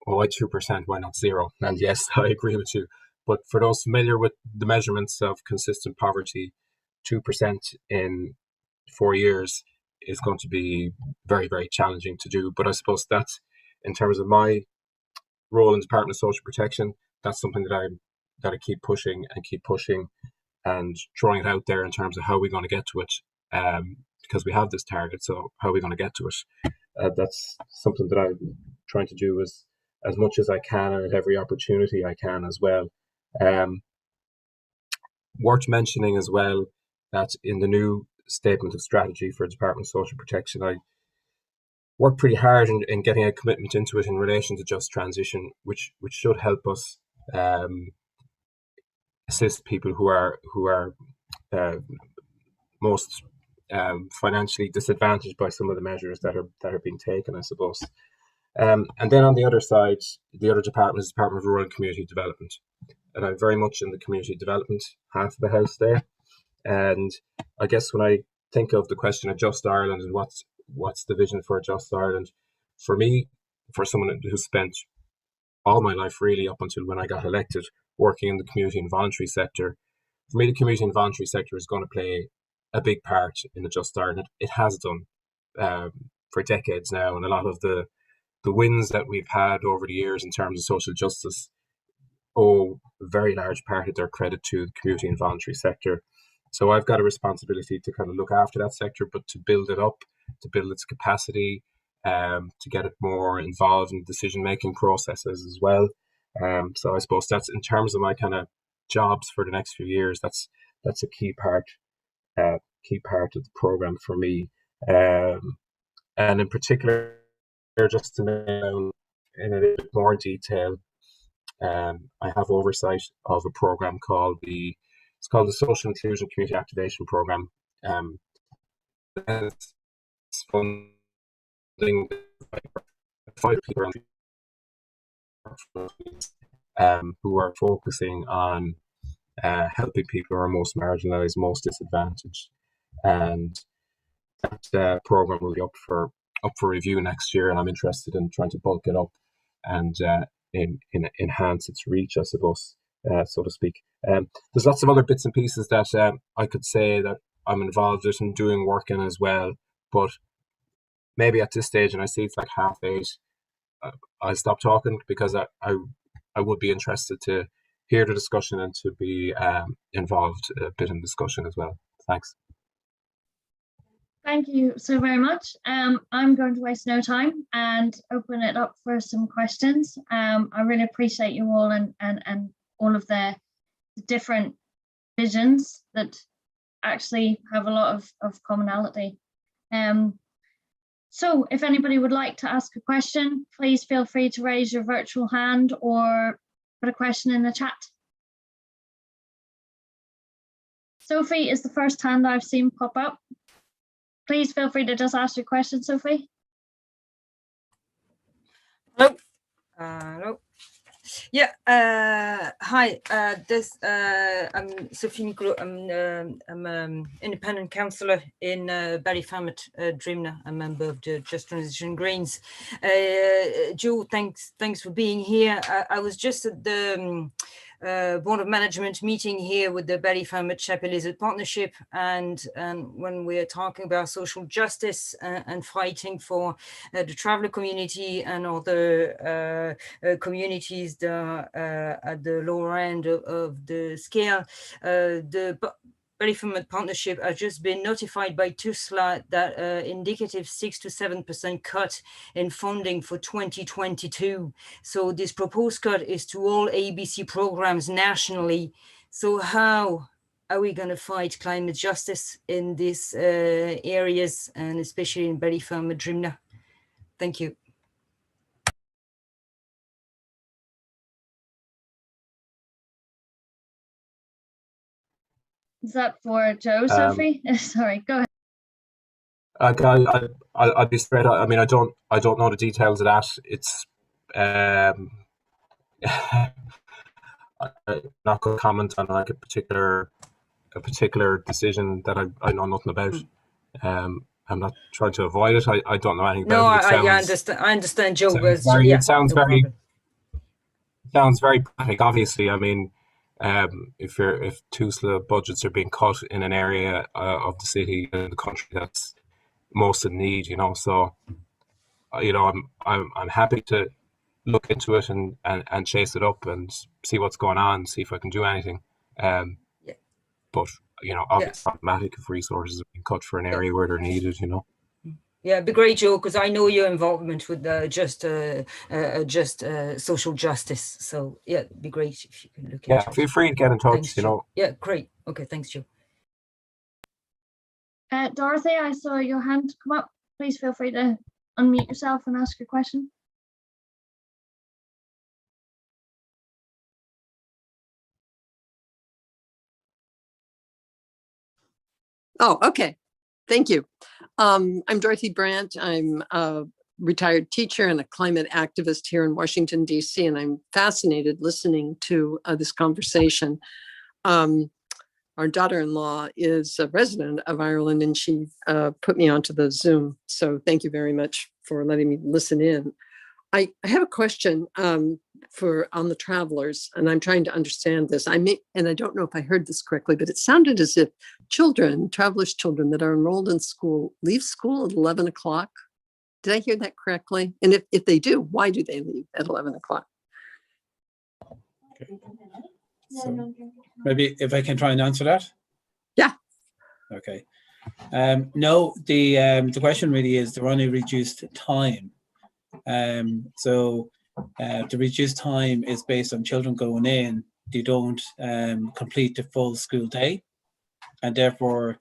oh, why 2%? Why not 0? And yes, I agree with you. But for those familiar with the measurements of consistent poverty, 2% in 4 years is going to be very, very challenging to do. But I suppose that's, in terms of my role in the Department of Social Protection, that's something that I keep pushing and throwing it out there in terms of how we're going to get to it, because we have this target. So how are we going to get to it? That's something that I'm trying to do as much as I can and at every opportunity I can as well. Worth mentioning as well that in the new statement of strategy for the Department of Social Protection, I worked pretty hard in getting a commitment into it in relation to just transition, which should help us assist people who are most financially disadvantaged by some of the measures that are being taken, I suppose. And then on the other side, the other department is the Department of Rural and Community Development, and I'm very much in the community development half of the house there. And I guess when I think of the question of Just Ireland and what's the vision for Just Ireland, for me, for someone who spent all my life really up until when I got elected working in the community and voluntary sector, for me the community and voluntary sector is going to play a big part in the Just Ireland. It has done for decades now, and a lot of the wins that we've had over the years in terms of social justice owe a very large part of their credit to the community and voluntary sector. So I've got a responsibility to kind of look after that sector, but to build it up, to build its capacity, to get it more involved in decision-making processes as well. So I suppose that's, in terms of my kind of jobs for the next few years, that's a key part of the program for me. And in particular, just to know in a little bit more detail, I have oversight of a program called the Social Inclusion Community Activation Program. It's funding 5 people who are focusing on helping people who are most marginalised, most disadvantaged, and that program will be up for review next year. And I'm interested in trying to bulk it up and enhance its reach, I suppose, so to speak. There's lots of other bits and pieces that I could say that I'm involved with and doing work in as well, but maybe at this stage, and I see it's like 8:30, I'll stop talking, because I would be interested to hear the discussion and to be involved a bit in discussion as well. Thanks. Thank you so very much. I'm going to waste no time and open it up for some questions. I really appreciate you all and all of the different visions that actually have a lot of commonality. So if anybody would like to ask a question, please feel free to raise your virtual hand or put a question in the chat. Sophie is the first hand I've seen pop up. Please feel free to just ask your question, Sophie. Hello. Hello. Yeah. Hi. I'm Sophie Nicolo. I'm independent councillor in Ballyfamet, Drimna. I'm a member of the Just Transition Greens. Joe, thanks for being here. I was just at the Board of Management meeting here with the Ballyfamet Chapel Partnership, and when we're talking about social justice and fighting for the traveller community and other communities at the lower end of the scale, the Ballyfamet Partnership has just been notified by TUSLA that indicative 6 to 7% cut in funding for 2022. So this proposed cut is to all ABC programs nationally. So how are we going to fight climate justice in these areas, and especially in Ballyfamet, Drimna? Thank you. Is that for Joe, Sophie? Sorry, go ahead. I'll be straight. I mean, I don't know the details of that. It's I'm not going to comment on like a particular decision that I know nothing about. I'm not trying to avoid it. I don't know anything No, about it. I understand, Joe. It sounds no very problem. pragmatic. Obviously, I mean, if TUSLA budgets are being cut in an area of the city and the country that's most in need, you know, so you know, I'm happy to look into it and chase it up and see what's going on, see if I can do anything. But you know, obviously, it's problematic if resources are being cut for an area where they're needed, you know. Yeah, it'd be great, Joe, because I know your involvement with just social justice. So yeah, it'd be great if you can look into it. Feel free to get in touch. Thanks, you know. Yeah, great. Okay, thanks, Joe. Dorothy, I saw your hand come up. Please feel free to unmute yourself and ask your question. Oh, okay. Thank you. I'm Dorothy Brandt. I'm a retired teacher and a climate activist here in Washington, D.C., and I'm fascinated listening to this conversation. Our daughter-in-law is a resident of Ireland, and she put me onto the Zoom. So thank you very much for letting me listen in. I have a question on the travelers, and I'm trying to understand this. And I don't know if I heard this correctly, but it sounded as if travelers' children that are enrolled in school leave school at 11 o'clock. Did I hear that correctly? And if they do, why do they leave at 11 o'clock? Okay. So maybe if I can try and answer that. Yeah. Okay. No, the question really is they're on a reduced time. So the reduced time is based on children going in. They don't complete the full school day, and therefore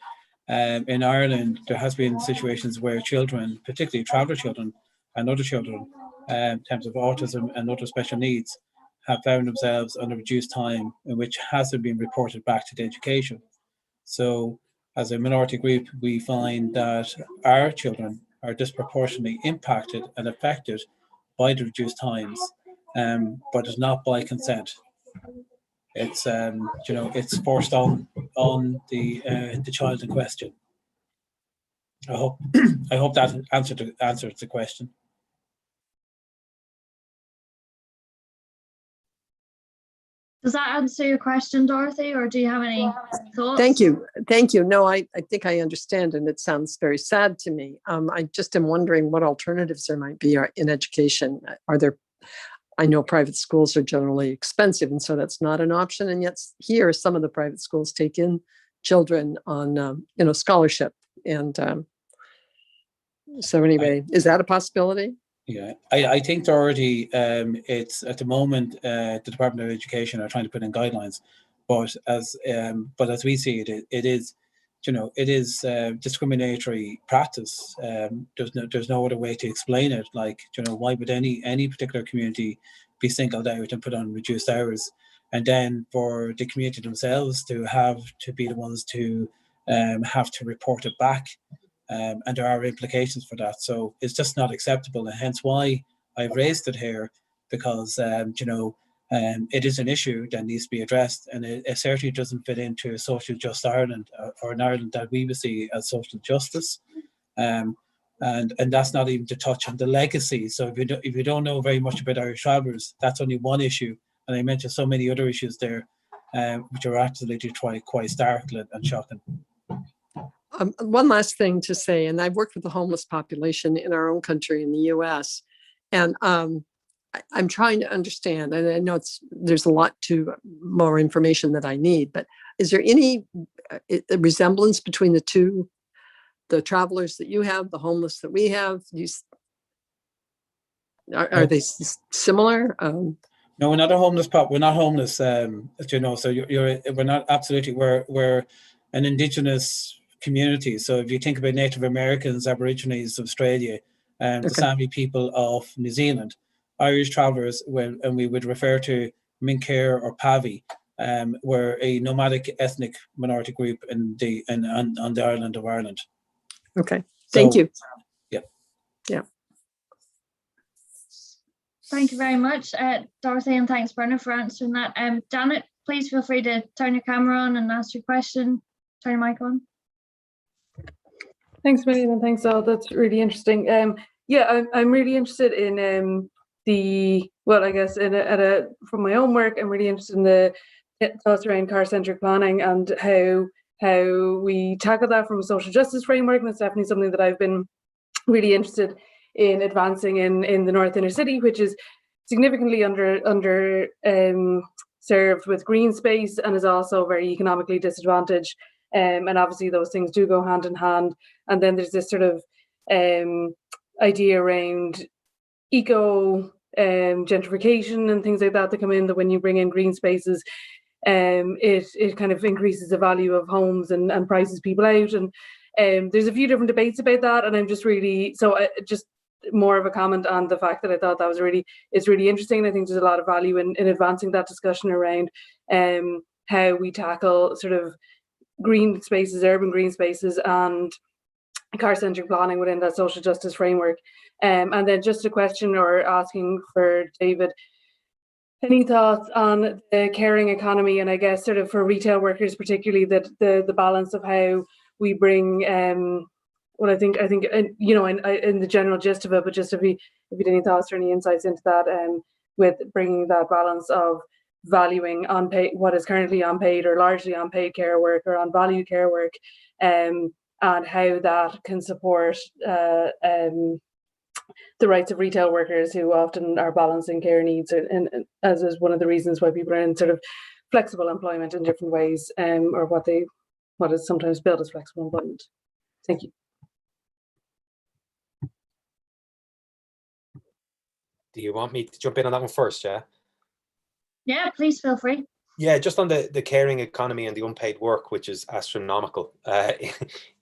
in Ireland there has been situations where children, particularly traveller children and other children in terms of autism and other special needs, have found themselves on a reduced time in which hasn't been reported back to the education. So as a minority group, we find that our children are disproportionately impacted and affected by the reduced times, but it's not by consent. It's you know, it's forced on the child in question. I hope that answers the question. Does that answer your question, Dorothy, or do you have any thoughts? Thank you. No, I think I understand, and it sounds very sad to me. I just am wondering what alternatives there might be in education. I know private schools are generally expensive, and so that's not an option. And yet here, some of the private schools take in children on, scholarship. And so anyway, is that a possibility? Yeah, I think already it's at the moment the Department of Education are trying to put in guidelines, but as we see it, it is discriminatory practice. There's no other way to explain it. Like, why would any particular community be singled out and put on reduced hours, and then for the community themselves to have to be the ones to have to report it back. And there are implications for that. So it's just not acceptable, and hence why I've raised it here, because it is an issue that needs to be addressed, and it certainly doesn't fit into a social just Ireland, or an Ireland that we would see as social justice. And that's not even to touch on the legacy. So if you don't know very much about Irish travellers, that's only one issue. And I mentioned so many other issues there, which are absolutely quite startling and shocking. One last thing to say, and I've worked with the homeless population in our own country in the US, and I'm trying to understand, and I know there's a lot more information that I need, but is there any resemblance between the two, the travelers that you have, the homeless that we have? Are they similar? No, we're not a homeless We're not homeless, you know. So we're not absolutely. We're an Indigenous community. So if you think about Native Americans, Aborigines of Australia, the Sami people of New Zealand, Irish travellers, and we would refer to Minkare or Pavi, were a nomadic ethnic minority group on the island of Ireland. Okay, thank you. Yeah. Thank you very much, Dorothy, and thanks, Bernard, for answering that. Janet, please feel free to turn your camera on and ask your question. Turn your mic on. Thanks, Million, and thanks all. That's really interesting. Yeah, I'm really interested in from my own work, I'm really interested in the thoughts around car-centric planning and how we tackle that from a social justice framework. And it's definitely something that I've been really interested in advancing in the North Inner City, which is significantly under served with green space and is also very economically disadvantaged. And obviously those things do go hand in hand. And then there's this sort of idea around eco gentrification and things like that come in, that when you bring in green spaces, it kind of increases the value of homes and prices people out. And there's a few different debates about that, and I'm just really just more of a comment on the fact that I thought that was it's really interesting. And I think there's a lot of value in advancing that discussion around how we tackle sort of green spaces, urban green spaces, and car-centric planning within that social justice framework. And then just a question or asking for David, any thoughts on the caring economy, and I guess sort of for retail workers particularly, that the balance of how we bring I think you know, in the general gist of it, but just if you had any thoughts or any insights into that, with bringing that balance of valuing unpaid, what is currently unpaid or largely unpaid care work or unvalued care work, and how that can support the rights of retail workers who often are balancing care needs, and as is one of the reasons why people are in sort of flexible employment in different ways, or what is sometimes billed as flexible employment. Thank you. Do you want me to jump in on that one first, yeah? Yeah, please feel free. Yeah, just on the caring economy and the unpaid work, which is astronomical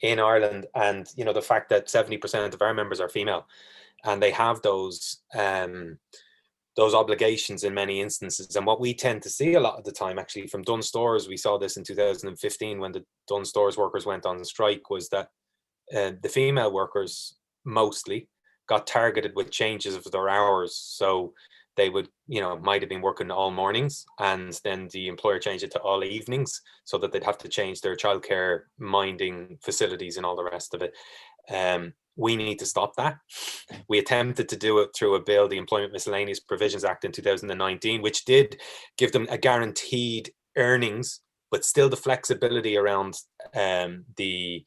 in Ireland, and you know, the fact that 70% of our members are female, and they have those obligations in many instances. And what we tend to see a lot of the time, actually, from Dunnes Stores, we saw this in 2015 when the Dunnes Stores workers went on strike, was that the female workers mostly got targeted with changes of their hours. So they would, you know, might have been working all mornings, and then the employer changed it to all evenings, so that they'd have to change their childcare minding facilities and all the rest of it. We need to stop that. We attempted to do it through a bill, the Employment Miscellaneous Provisions Act in 2019, which did give them a guaranteed earnings, but still the flexibility around the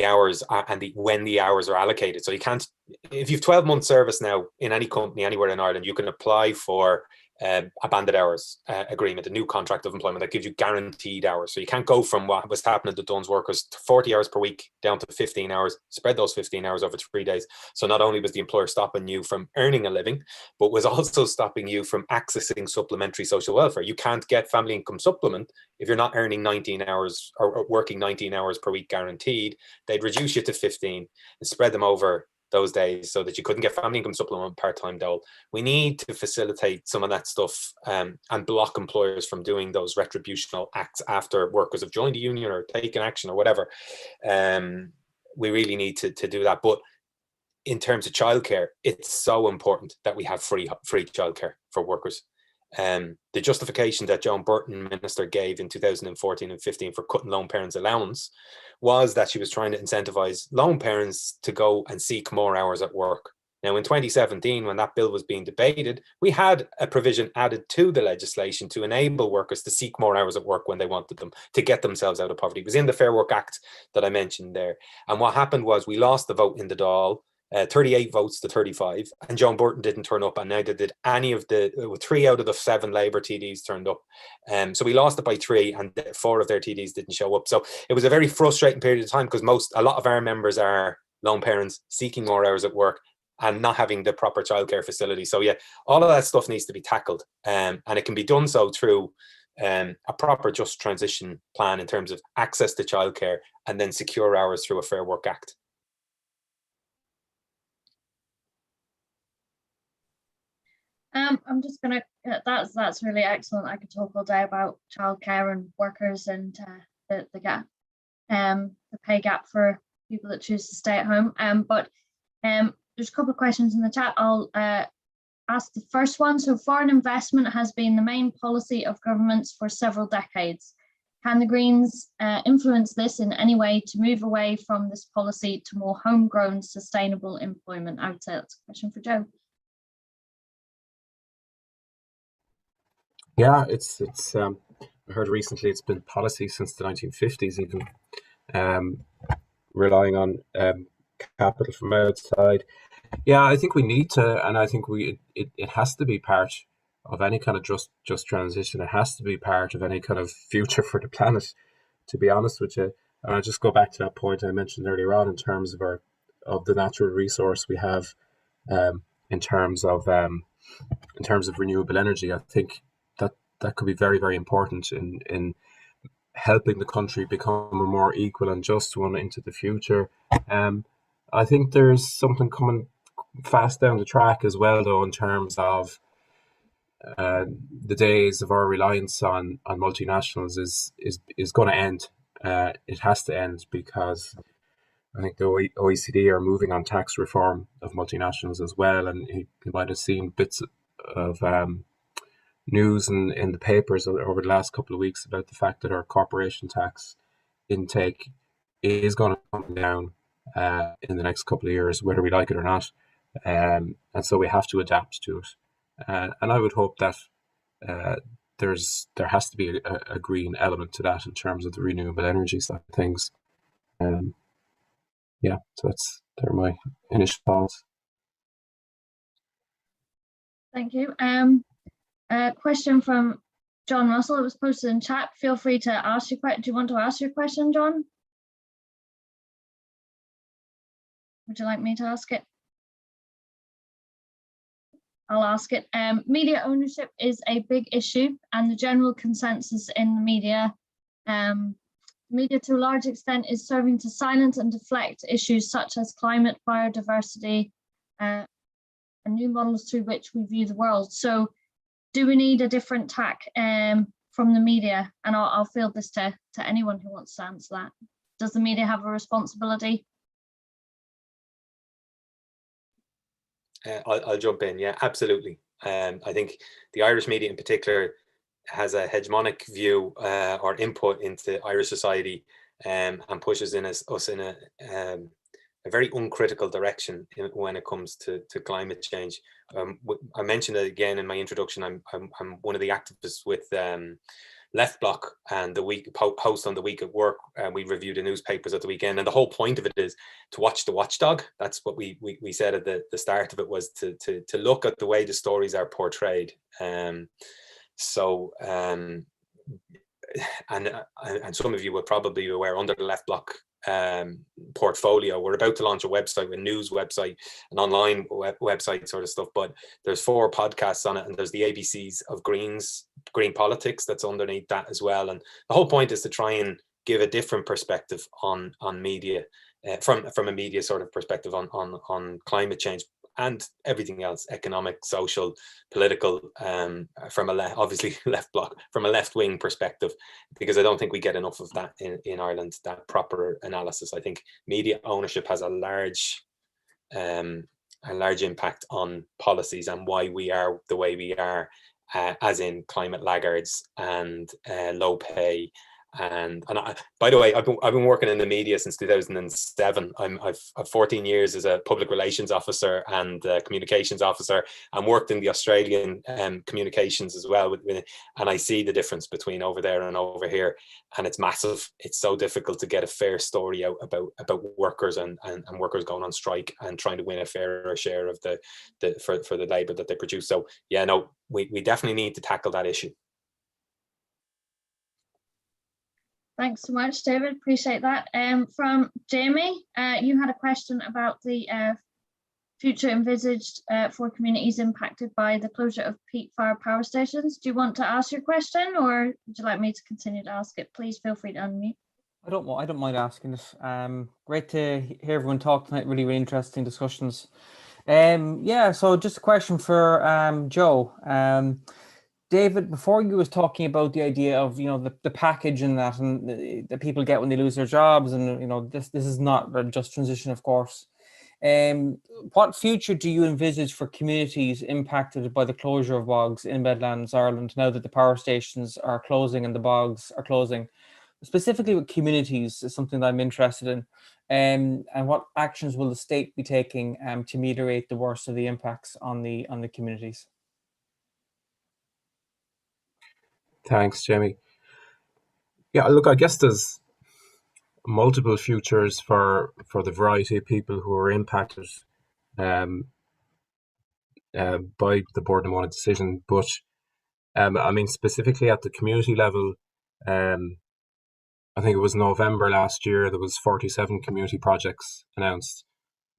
hours and when the hours are allocated. So you can't, if you've 12 month service now in any company anywhere in Ireland, you can apply for a banded hours agreement, a new contract of employment that gives you guaranteed hours. So you can't go from what was happening to Dunnes workers to 40 hours per week down to 15 hours, spread those 15 hours over 3 days. So not only was the employer stopping you from earning a living, but was also stopping you from accessing supplementary social welfare. You can't get family income supplement if you're not earning 19 hours or working 19 hours per week guaranteed. They'd reduce you to 15 and spread them over those days so that you couldn't get family income supplement part-time dole. We need to facilitate some of that stuff and block employers from doing those retributional acts after workers have joined a union or taken action or whatever. We really need to do that. But in terms of childcare, it's so important that we have free childcare for workers. The justification that Joan Burton, Minister, gave in 2014 and 15 for cutting lone parents' allowance was that she was trying to incentivise lone parents to go and seek more hours at work. Now, in 2017, when that bill was being debated, we had a provision added to the legislation to enable workers to seek more hours at work when they wanted them, to get themselves out of poverty. It was in the Fair Work Act that I mentioned there. And what happened was we lost the vote in the Dáil, 38 votes to 35, and Joan Burton didn't turn up, and neither did any of the 3 out of the 7 Labour TDs turned up. So we lost it by 3, and 4 of their TDs didn't show up. So it was a very frustrating period of time, because a lot of our members are lone parents seeking more hours at work and not having the proper childcare facility. So yeah, all of that stuff needs to be tackled, and it can be done so through a proper just transition plan in terms of access to childcare, and then secure hours through a Fair Work Act. I'm just gonna, that's really excellent. I could talk all day about childcare and workers and the gap, the pay gap for people that choose to stay at home. But there's a couple of questions in the chat. I'll ask the first one. So foreign investment has been the main policy of governments for several decades. Can the Greens influence this in any way to move away from this policy to more homegrown sustainable employment? I would say that's a question for Joe. Yeah, it's I heard recently it's been policy since the 1950s even, relying on capital from outside. Yeah, I think we need to, and I think it has to be part of any kind of just transition. It has to be part of any kind of future for the planet, to be honest with you. And I just go back to that point I mentioned earlier on in terms of the natural resource we have, in terms of renewable energy. I think that could be very, very important in helping the country become a more equal and just one into the future. I think there's something coming fast down the track as well, though, in terms of the days of our reliance on multinationals is going to end. It has to end, because I think the OECD are moving on tax reform of multinationals as well, and you might have seen bits of news in the papers over the last couple of weeks about the fact that our corporation tax intake is going to come down in the next couple of years, whether we like it or not. And so we have to adapt to it. And I would hope that there has to be a green element to that in terms of the renewable energy side of things. Yeah, so they're my initial thoughts. Thank you. A question from John Russell. It was posted in chat. Feel free to ask your question. Do you want to ask your question, John? Would you like me to ask it? I'll ask it. Media ownership is a big issue, and the general consensus in the media, media to a large extent is serving to silence and deflect issues such as climate, biodiversity, and new models through which we view the world. So do we need a different tack from the media? And I'll field this to anyone who wants to answer that. Does the media have a responsibility? I'll jump in. Yeah, absolutely. I think the Irish media in particular has a hegemonic view or input into Irish society, and pushes us in a very uncritical direction when it comes to climate change. I mentioned it again in my introduction. I'm one of the activists with Left Bloc, and the host on the Week at Work. We reviewed the newspapers at the weekend, and the whole point of it is to watch the watchdog. That's what we said at the start of it, was to look at the way the stories are portrayed. And some of you will probably be aware, under the Left Bloc portfolio, we're about to launch a website, a news website, an online website sort of stuff, but there's 4 podcasts on it, and there's the ABCs of green politics that's underneath that as well. And the whole point is to try and give a different perspective on media, from a media sort of perspective on climate change and everything else, economic, social, political, from obviously Left Bloc, from a left-wing perspective, because I don't think we get enough of that in Ireland, that proper analysis. I think media ownership has a large impact on policies and why we are the way we are. as in climate laggards and low pay. And by the way, I've been working in the media since 2007. I've 14 years as a public relations officer and communications officer, and worked in the Australian communications as well. And I see the difference between over there and over here, and it's massive. It's so difficult to get a fair story out about workers and workers going on strike and trying to win a fairer share of for the labour that they produce. So yeah, no, we definitely need to tackle that issue. Thanks so much, David. Appreciate that. From Jamie, you had a question about the future envisaged for communities impacted by the closure of peat-fired power stations. Do you want to ask your question, or would you like me to continue to ask it? Please feel free to unmute. I don't mind asking it. Great to hear everyone talk tonight. Really, really interesting discussions. Yeah, so just a question for Joe. David, before you was talking about the idea of, you know, the package and that, and the people get when they lose their jobs, and, you know, this is not a just transition, of course. What future do you envisage for communities impacted by the closure of bogs in Midlands, Ireland, now that the power stations are closing and the bogs are closing? Specifically with communities is something that I'm interested in. And what actions will the state be taking to ameliorate the worst of the impacts on the communities? Thanks, Jamie. Yeah, look, I guess there's multiple futures for the variety of people who are impacted by the Board and Wanted decision. But I mean, specifically at the community level, I think it was November last year, there was 47 community projects announced,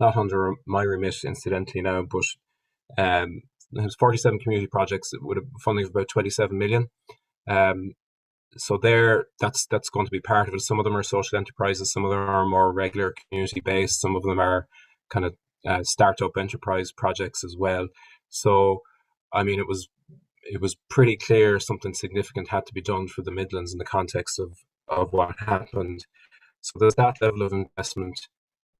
not under my remit, incidentally now, but there was 47 community projects with a funding of about 27 million. So that's going to be part of it. Some of them are social enterprises, some of them are more regular community based, some of them are kind of startup enterprise projects as well. So I mean, it was pretty clear something significant had to be done for the Midlands in the context of what happened. So there's that level of investment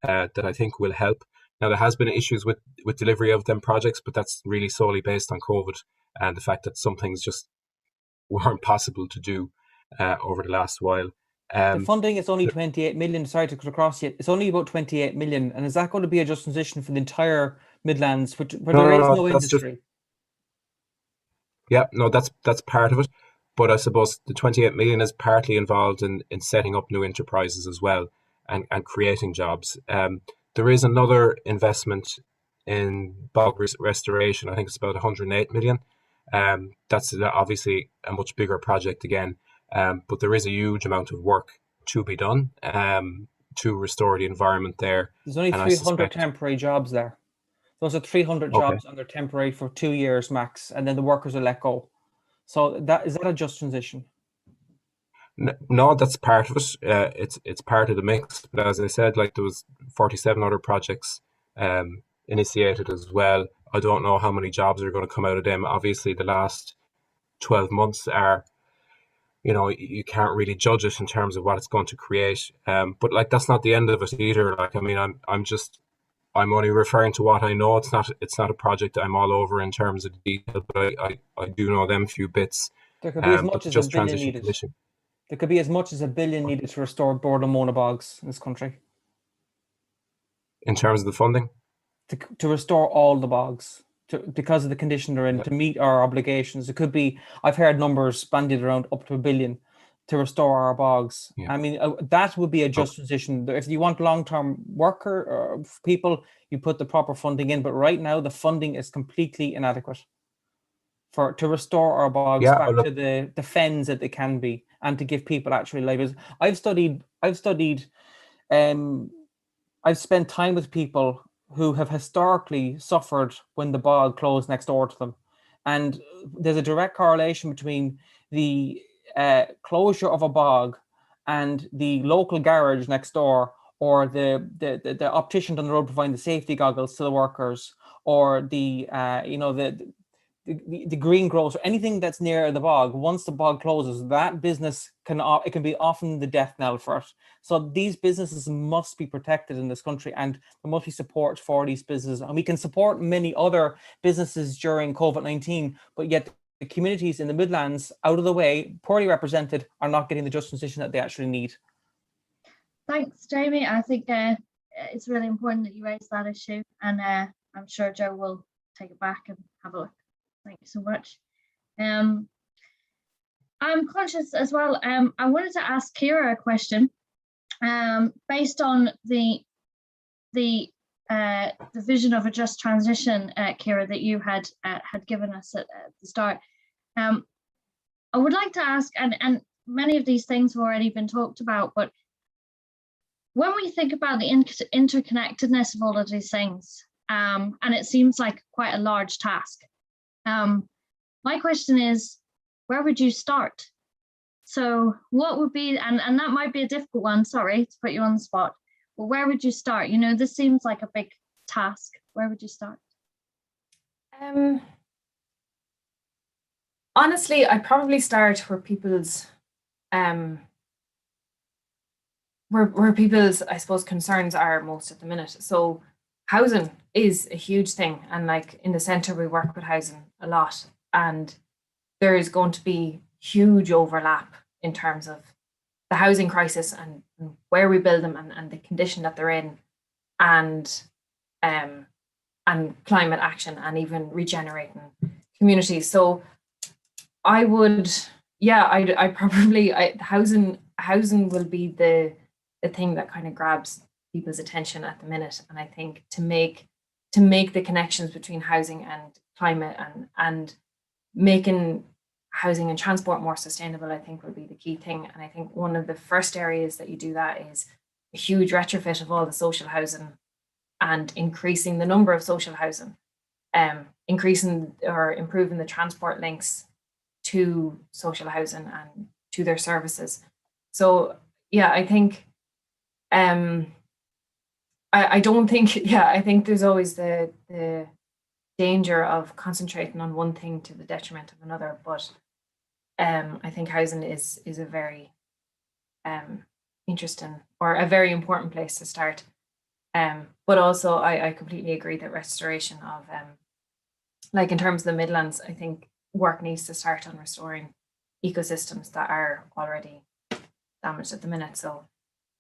that I think will help. Now, there has been issues with delivery of them projects, but that's really solely based on COVID and the fact that some things just weren't possible to do over the last while. The funding is only 28 million. Sorry to cut across you. It's only about 28 million. And is that going to be a just transition for the entire Midlands, where there is no industry? Yeah, no, that's part of it. But I suppose the 28 million is partly involved in setting up new enterprises as well and creating jobs. There is another investment in bog restoration. I think it's about 108 million. That's obviously a much bigger project again, but there is a huge amount of work to be done to restore the environment there. There's only 300 temporary jobs there. Those are 300 jobs and they're temporary for 2 years max, and then the workers are let go. So is that a just transition? No, that's part of it. It's part of the mix. But as I said, like, there was 47 other projects initiated as well. I don't know how many jobs are going to come out of them. Obviously, the last 12 months are, you know, you can't really judge it in terms of what it's going to create. But like, that's not the end of it either. Like, I mean, I'm only referring to what I know. It's not a project I'm all over in terms of detail, but I do know them few bits. There could be as much as $1 billion needed. There could be as much as $1 billion needed to restore Bord and Mona bogs in this country. In terms of the funding? To restore all the bogs, because of the condition they're in, to meet our obligations. It could be, I've heard numbers bandied around up to $1 billion to restore our bogs. Yeah. I mean, that would be a just transition. If you want long-term worker or people, you put the proper funding in. But right now, the funding is completely inadequate to restore our bogs back to the fens that they can be, and to give people actually lives. I've spent time with people who have historically suffered when the bog closed next door to them. And there's a direct correlation between the closure of a bog and the local garage next door, or the optician down the road providing the safety goggles to the workers, or the greengrocer, anything that's near the bog. Once the bog closes, that business can be often the death knell for it. So these businesses must be protected in this country, and there must be support for these businesses. And we can support many other businesses during COVID-19, but yet the communities in the Midlands out of the way, poorly represented, are not getting the just transition that they actually need? Thanks, Jamie. I think it's really important that you raise that issue, and I'm sure Joe will take it back and have a look. Thank you so much. I'm conscious as well. I wanted to ask Ciara a question based on the vision of a just transition, Ciara, that you had given us at the start. I would like to ask, and many of these things have already been talked about, but when we think about the interconnectedness of all of these things, and it seems like quite a large task, my question is, where would you start? So what would be, and that might be a difficult one, sorry to put you on the spot, but where would you start? You know, this seems like a big task. Where would you start? Honestly, I'd probably start where people's where people's, I suppose, concerns are most at the minute. So housing is a huge thing, and like in the centre we work with housing a lot, and there is going to be huge overlap in terms of the housing crisis and where we build them and the condition that they're in, and climate action and even regenerating communities. So I would, yeah, I probably housing will be the thing that kind of grabs people's attention at the minute. And I think to make the connections between housing and climate and making housing and transport more sustainable, I think will be the key thing. And I think one of the first areas that you do that is a huge retrofit of all the social housing and increasing the number of social housing, increasing or improving the transport links to social housing and to their services. So yeah, I think I don't think, yeah, I think there's always the danger of concentrating on one thing to the detriment of another, but I think housing is a very interesting or a very important place to start. But also I completely agree that restoration of like in terms of the Midlands, I think work needs to start on restoring ecosystems that are already damaged at the minute. So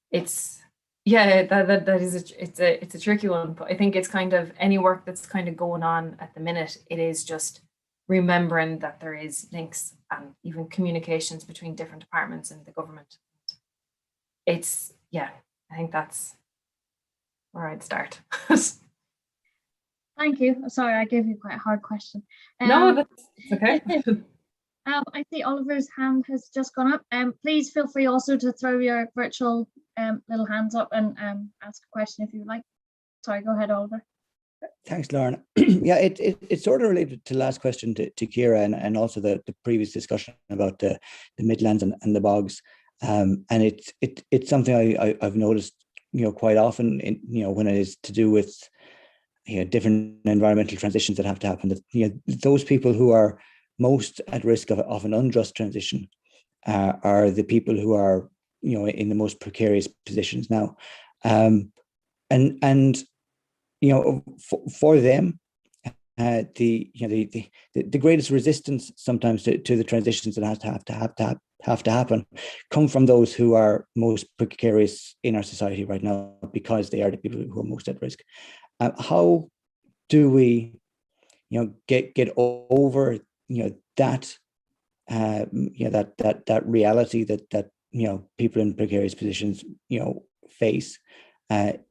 it's, yeah, that is it's a tricky one, but I think it's kind of any work that's kind of going on at the minute, it is just remembering that there is links and even communications between different departments in the government. It's, yeah, I think that's where I'd start. Thank you. Sorry, I gave you quite a hard question. No, that's okay. I see Oliver's hand has just gone up. Please feel free also to throw your virtual little hands up and ask a question if you like. Sorry, go ahead, Oliver. Thanks, Lauren. Yeah, it's sort of related to the last question to Ciara and also the previous discussion about the Midlands and the bogs. And it's something I've noticed, quite often in, when it is to do with, different environmental transitions that have to happen, that, those people who are most at risk of an unjust transition are the people who are, in the most precarious positions now. For them, the greatest resistance sometimes to the transitions that have to happen come from those who are most precarious in our society right now, because they are the people who are most at risk. How do we, get over, that, that reality that people in precarious positions, face,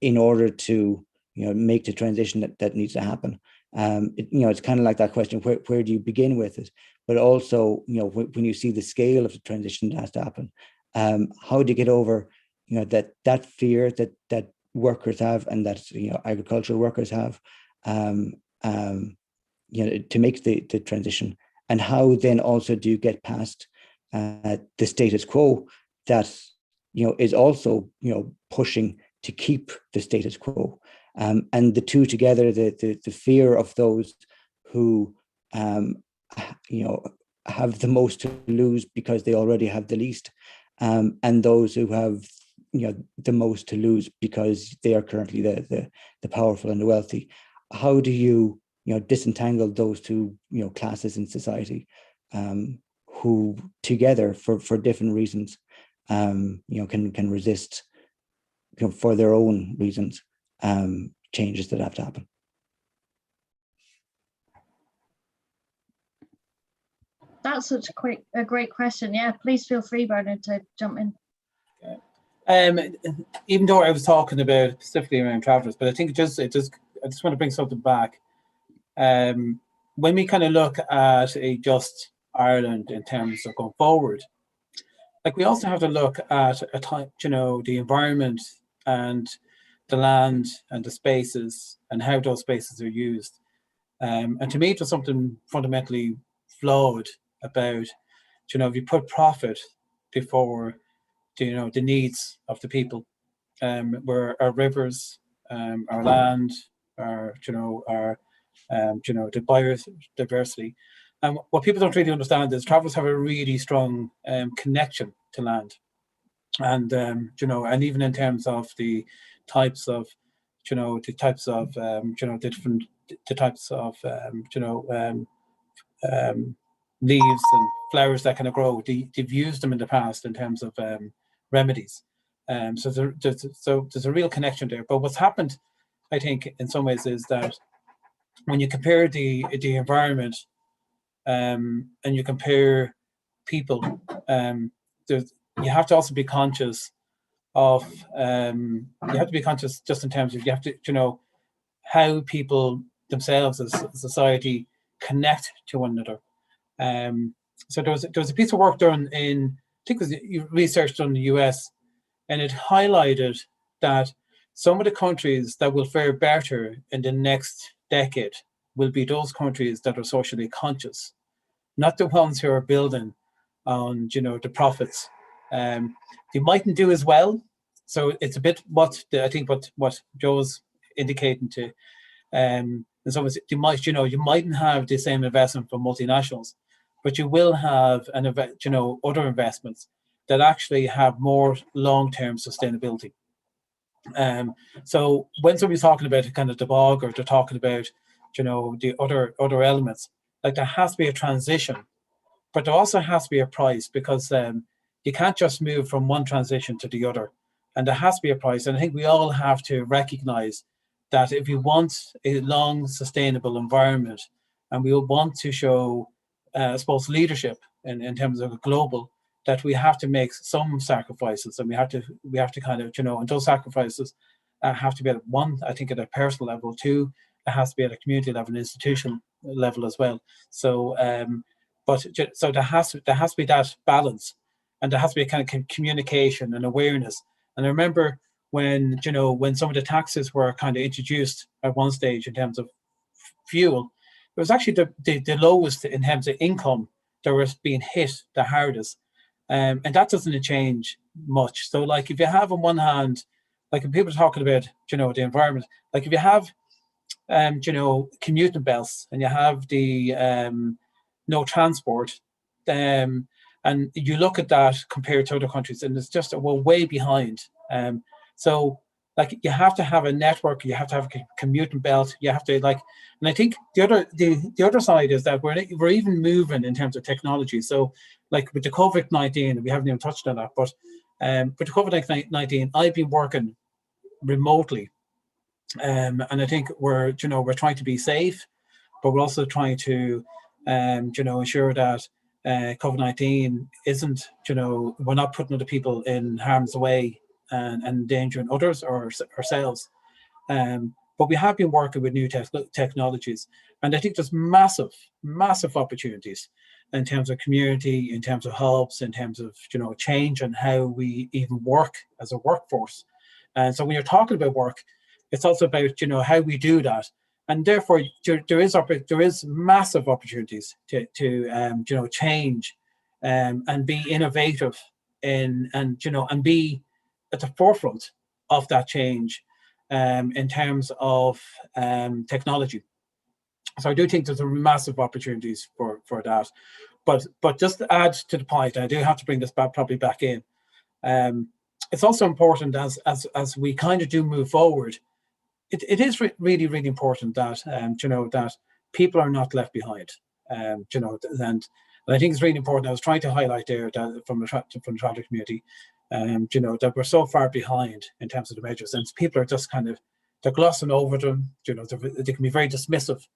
in order to, make the transition that needs to happen. It's kind of like that question, where do you begin with it? But also, when you see the scale of the transition that has to happen, how do you get over, that fear that workers have and that, agricultural workers have, to make the transition? And how then also do you get past the status quo that, is also, pushing to keep the status quo? And the two together, the fear of those who, have the most to lose because they already have the least, and those who have, the most to lose because they are currently the powerful and the wealthy. How do you, disentangle those two, classes in society who together for different reasons, can resist, for their own reasons, changes that have to happen. That's such a great question. Yeah, please feel free, Bernard, to jump in. Even though I was talking about specifically around travellers, but I think I just want to bring something back. When we kind of look at a just Ireland in terms of going forward, like we also have to look at a time, the environment and the land and the spaces and how those spaces are used. And to me, it was something fundamentally flawed about, if you put profit before, the needs of the people, where our rivers, our land, our, the biodiversity. And what people don't really understand is travellers have a really strong connection to land. And, and even in terms of the types of, the types of, leaves and flowers that kind of grow. They've used them in the past in terms of remedies. So there's a real connection there. But what's happened, I think, in some ways, is that when you compare the environment and you compare people, you have to also be conscious of just in terms of you have to how people themselves as a society connect to one another. So there was a piece of work done in, I think it was research done in the US, and it highlighted that some of the countries that will fare better in the next decade will be those countries that are socially conscious, not the ones who are building on, the profits. They mightn't do as well. So it's a bit what Joe's indicating to. In some ways, you mightn't have the same investment from multinationals, but you will have other investments that actually have more long-term sustainability. So when somebody's talking about kind of the bog, or they're talking about, the other elements, like there has to be a transition, but there also has to be a price, because you can't just move from one transition to the other, and there has to be a price. And I think we all have to recognize that if you want a long, sustainable environment, and we want to show, I suppose, leadership in terms of a global, that we have to make some sacrifices, and we have to kind of, and those sacrifices have to be at one, I think, at a personal level. Two, it has to be at a community level, an institution level as well. So, so there has to be that balance, and there has to be a kind of communication and awareness. And I remember when some of the taxes were kind of introduced at one stage in terms of fuel, it was actually the lowest in terms of income that was being hit the hardest. And that doesn't change much. So like if you have on one hand, like when people are talking about, the environment, like if you have, commuting belts, and you have the no transport, and you look at that compared to other countries, and it's just, we're way behind. So like you have to have a network, you have to have a commuting belt, you have to and I think the other side is that we're even moving in terms of technology. So like with the COVID-19, we haven't even touched on that, but with the COVID-19, I've been working remotely, and I think we're trying to be safe, but we're also trying to ensure that COVID-19 isn't, we're not putting other people in harm's way and endangering others or ourselves. But we have been working with new technologies, and I think there's massive opportunities in terms of community, in terms of hubs, in terms of change and how we even work as a workforce. And so when you're talking about work, it's also about how we do that, and therefore there is massive opportunities to change and be innovative and be at the forefront of that change in terms of technology. So I do think there's a massive opportunities for that. But just to add to the point, I do have to bring this probably back in. It's also important as we kind of do move forward. It is really, really important that that people are not left behind. And And I think it's really important. I was trying to highlight there that from the traveller community, you know, that we're so far behind in terms of the measures, and people are just kind of, they're glossing over them. You know, they can be very dismissive.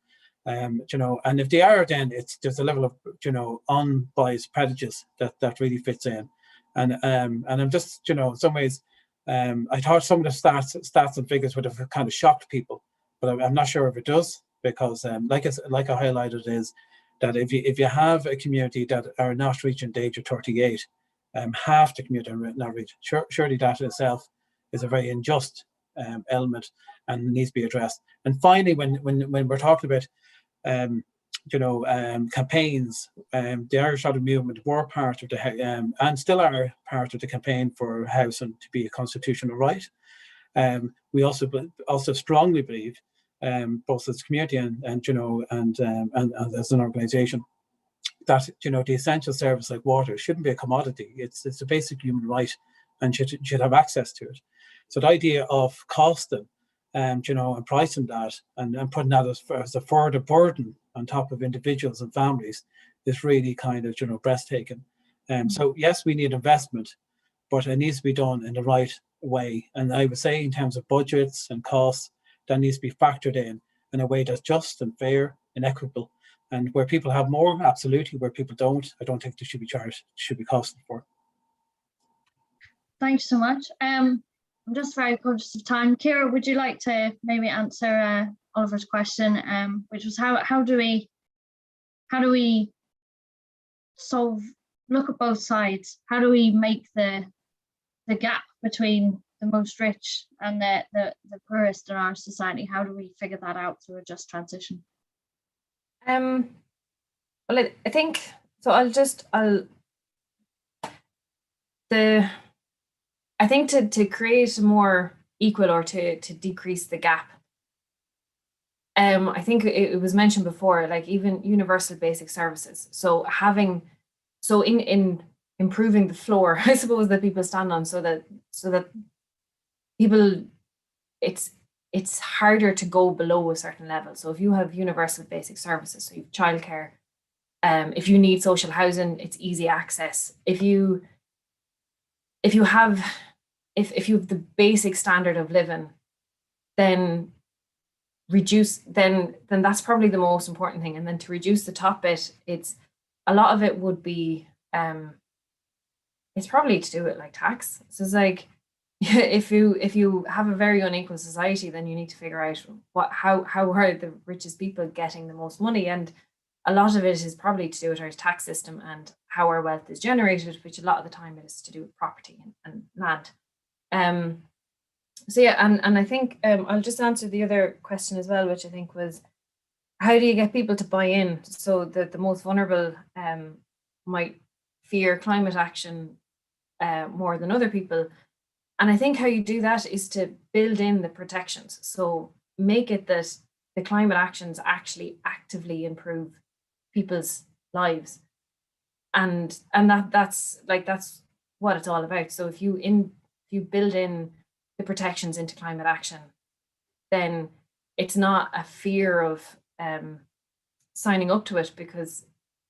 You know, and if they are, then there's a level of, you know, unbiased prejudice that really fits in. And I'm just, you know, in some ways, I thought some of the stats and figures would have kind of shocked people, but I'm not sure if it does, because like I highlighted, is that if you have a community that are not reaching the age of 38, half the community are not reaching, surely that in itself is a very unjust element and needs to be addressed. And finally, when we're talking about you know, campaigns, the Irish Radical movement were part of the and still are part of the campaign for housing to be a constitutional right. We also strongly believe, both as a community and you know, and as an organisation, that, you know, the essential service like water shouldn't be a commodity. It's a basic human right, and should have access to it. So the idea of costing, you know, and pricing that and putting that as a further burden on top of individuals and families is really kind of, you know, breathtaking. So yes, we need investment, but it needs to be done in the right way. And I would say, in terms of budgets and costs, that needs to be factored in a way that's just and fair and equitable. And where people have more, absolutely. Where people don't, I don't think they should be charged, should be costed for. Thanks so much. I'm just very conscious of time. Ciara, would you like to maybe answer Oliver's question, which was how do we solve, look at both sides? How do we make the gap between the most rich and the poorest in our society? How do we figure that out through a just transition? Well, I think so. I think to create more equal, or to decrease the gap. I think it was mentioned before, like even universal basic services. So in improving the floor, I suppose, that people stand on, so that people, it's harder to go below a certain level. So if you have universal basic services, so you have childcare, if you need social housing, it's easy access. If you have the basic standard of living, then that's probably the most important thing. And then to reduce the top bit, it's a lot of it would be it's probably to do with like tax. So it's like, if you have a very unequal society, then you need to figure out how are the richest people getting the most money, and a lot of it is probably to do with our tax system and how our wealth is generated, which a lot of the time it is to do with property and land. So yeah, and I think I'll just answer the other question as well, which I think was, how do you get people to buy in, so that the most vulnerable might fear climate action more than other people? And I think how you do that is to build in the protections. So make it that the climate actions actually actively improve people's lives. And that's what it's all about. So if you build in the protections into climate action, then it's not a fear of signing up to it, because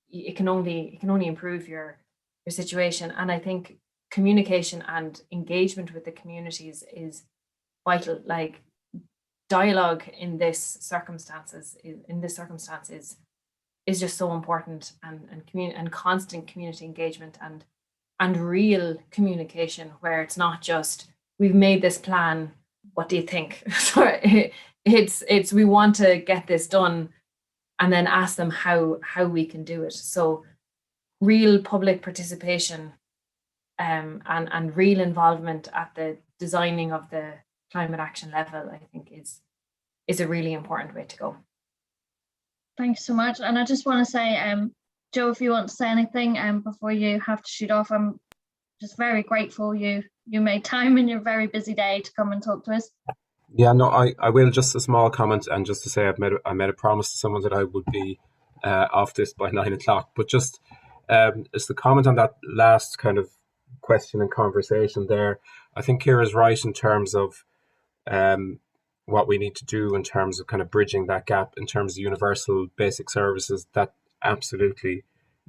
it can only improve your situation. And I think communication and engagement with the communities is vital. Like, dialogue in this circumstance is just so important, and constant community engagement and real communication, where it's not just, we've made this plan, what do you think? So it's we want to get this done, and then ask them how we can do it. So real public participation and real involvement at the designing of the climate action level, I think is a really important way to go. Thanks so much. And I just want to say, Joe, if you want to say anything before you have to shoot off, I'm just very grateful you made time in your very busy day to come and talk to us. Yeah, no, I will. Just a small comment, and just to say I made a promise to someone that I would be off this by 9 o'clock. But just as the comment on that last kind of question and conversation there, I think Ciara's right in terms of what we need to do in terms of kind of bridging that gap in terms of universal basic services. That absolutely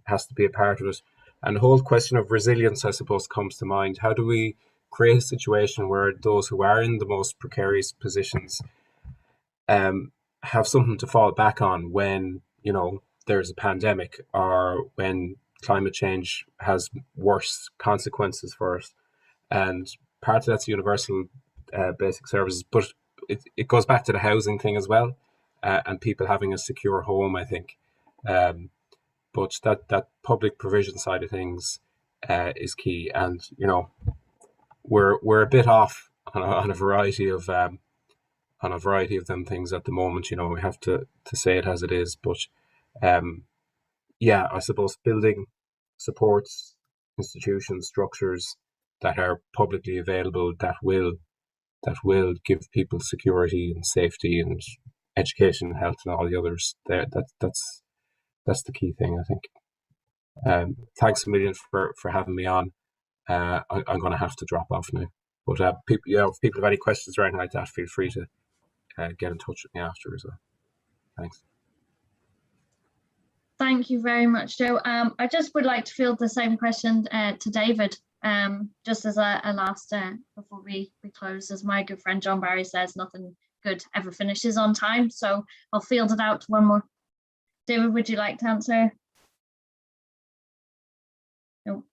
has to be a part of it. And the whole question of resilience, I suppose, comes to mind. How do we create a situation where those who are in the most precarious positions have something to fall back on when, you know, there's a pandemic or when climate change has worse consequences for us? And part of that's universal basic services, but it goes back to the housing thing as well, and people having a secure home, I think. But that public provision side of things is key, and you know, we're a bit off on a variety of them things at the moment. You know, we have to say it as it is. But yeah, I suppose building supports, institutions, structures that are publicly available that will give people security and safety and education, health, and all the others. There, that's the key thing, I think. Thanks a million for having me on. I'm going to have to drop off now. But people, you know, if people have any questions or anything like that, feel free to get in touch with me after as well. Thanks. Thank you very much, Joe. I just would like to field the same question to David, just as a last, before we close. As my good friend John Barry says, nothing good ever finishes on time. So I'll field it out to one more. David, would you like to answer? No.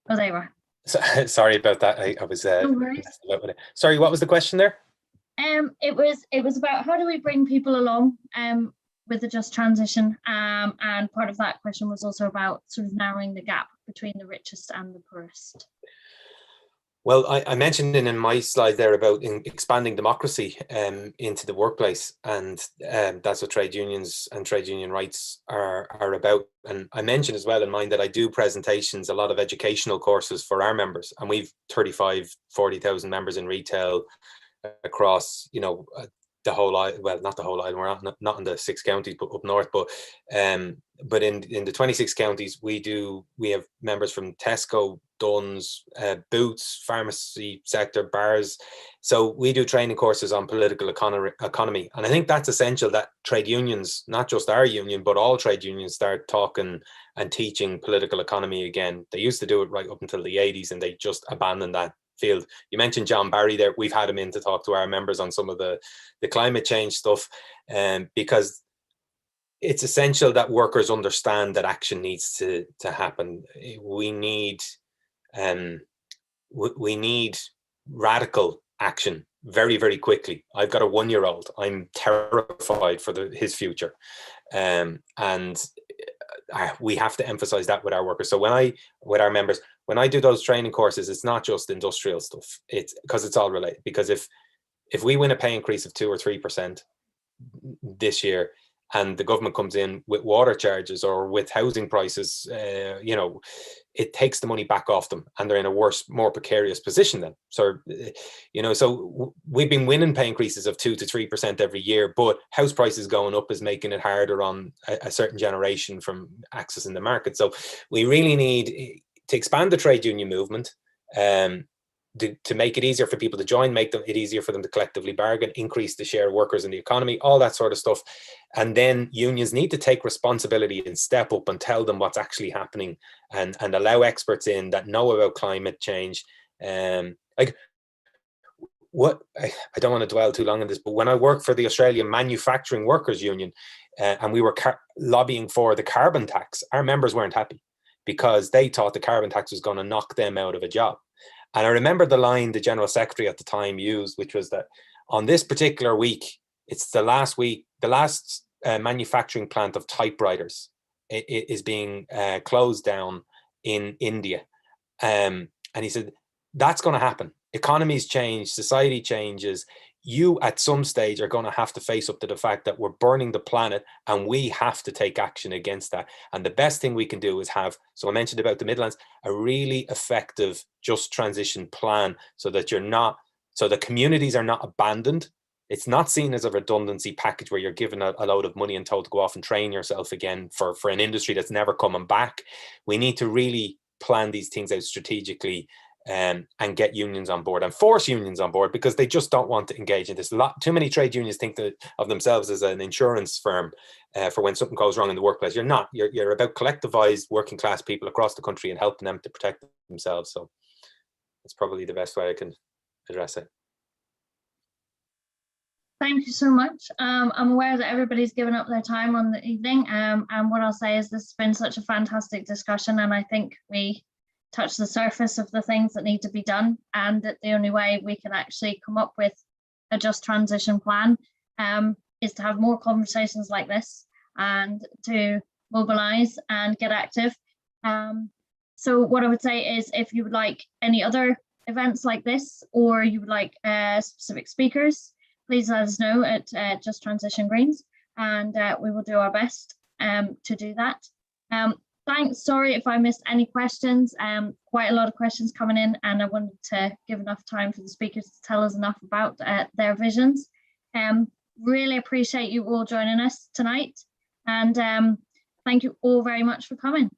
Oh, there you are. Sorry about that. I was No worries. Sorry, what was the question there? It was about how do we bring people along with the just transition, and part of that question was also about sort of narrowing the gap between the richest and the poorest. Well, I mentioned in my slide there about expanding democracy into the workplace, and that's what trade unions and trade union rights are about. And I mentioned as well in mine that I do presentations, a lot of educational courses for our members, and we've 40,000 members in retail across, you know, the whole island. Well, not the whole island. We're not in the 6 counties, but up north. But in the 26 counties, we have members from Tesco, Dunn's, Boots, pharmacy sector, bars. So we do training courses on political economy, and I think that's essential that trade unions, not just our union, but all trade unions, start talking and teaching political economy again. They used to do it right up until the 80s, and they just abandoned that field. You mentioned John Barry there. We've had him in to talk to our members on some of the climate change stuff, because it's essential that workers understand that action needs to happen. We need radical action very, very quickly. I've got a 1-year-old. I'm terrified for his future, and we have to emphasize that with our workers. So with our members, when I do those training courses, it's not just industrial stuff. It's because it's all related. Because if we win a pay increase of 2 or 3% this year, and the government comes in with water charges or with housing prices, you know, it takes the money back off them, and they're in a worse, more precarious position then. So, you know, so we've been winning pay increases of 2 to 3% every year, but house prices going up is making it harder on a certain generation from accessing the market. So we really need to expand the trade union movement, to make it easier for people to join, make it easier for them to collectively bargain, increase the share of workers in the economy, all that sort of stuff. And then unions need to take responsibility and step up and tell them what's actually happening, and allow experts in that know about climate change. Like what, I don't want to dwell too long on this, but when I worked for the Australian Manufacturing Workers Union, and we were lobbying for the carbon tax, our members weren't happy because they thought the carbon tax was going to knock them out of a job. And I remember the line the General Secretary at the time used, which was that on this particular week, it's the last manufacturing plant of typewriters is being closed down in India. And he said, that's going to happen. Economies change, society changes. You at some stage are going to have to face up to the fact that we're burning the planet, and we have to take action against that. And the best thing we can do is have, so I mentioned about the Midlands, a really effective just transition plan, so that the communities are not abandoned. It's not seen as a redundancy package where you're given a load of money and told to go off and train yourself again for an industry that's never coming back. We need to really plan these things out strategically, and get unions on board and force unions on board, because they just don't want to engage in this. Too many trade unions think of themselves as an insurance firm for when something goes wrong in the workplace. You're not. You're about collectivized working class people across the country and helping them to protect themselves. So it's probably the best way I can address it. Thank you so much. I'm aware that everybody's given up their time on the evening. And what I'll say is this has been such a fantastic discussion, and I think we touched the surface of the things that need to be done, and that the only way we can actually come up with a just transition plan is to have more conversations like this and to mobilize and get active. So what I would say is, if you would like any other events like this, or you would like specific speakers, please let us know at Just Transition Greens, and we will do our best to do that. Thanks, sorry if I missed any questions. Quite a lot of questions coming in, and I wanted to give enough time for the speakers to tell us enough about their visions. Really appreciate you all joining us tonight, and thank you all very much for coming.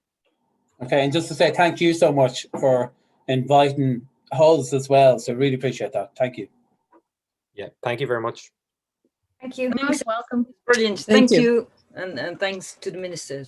Okay, and just to say thank you so much for inviting us as well. So really appreciate that. Thank you. Yeah, thank you very much. Thank you. You're most welcome. Brilliant. Thank Thank you. And thanks to the minister as well.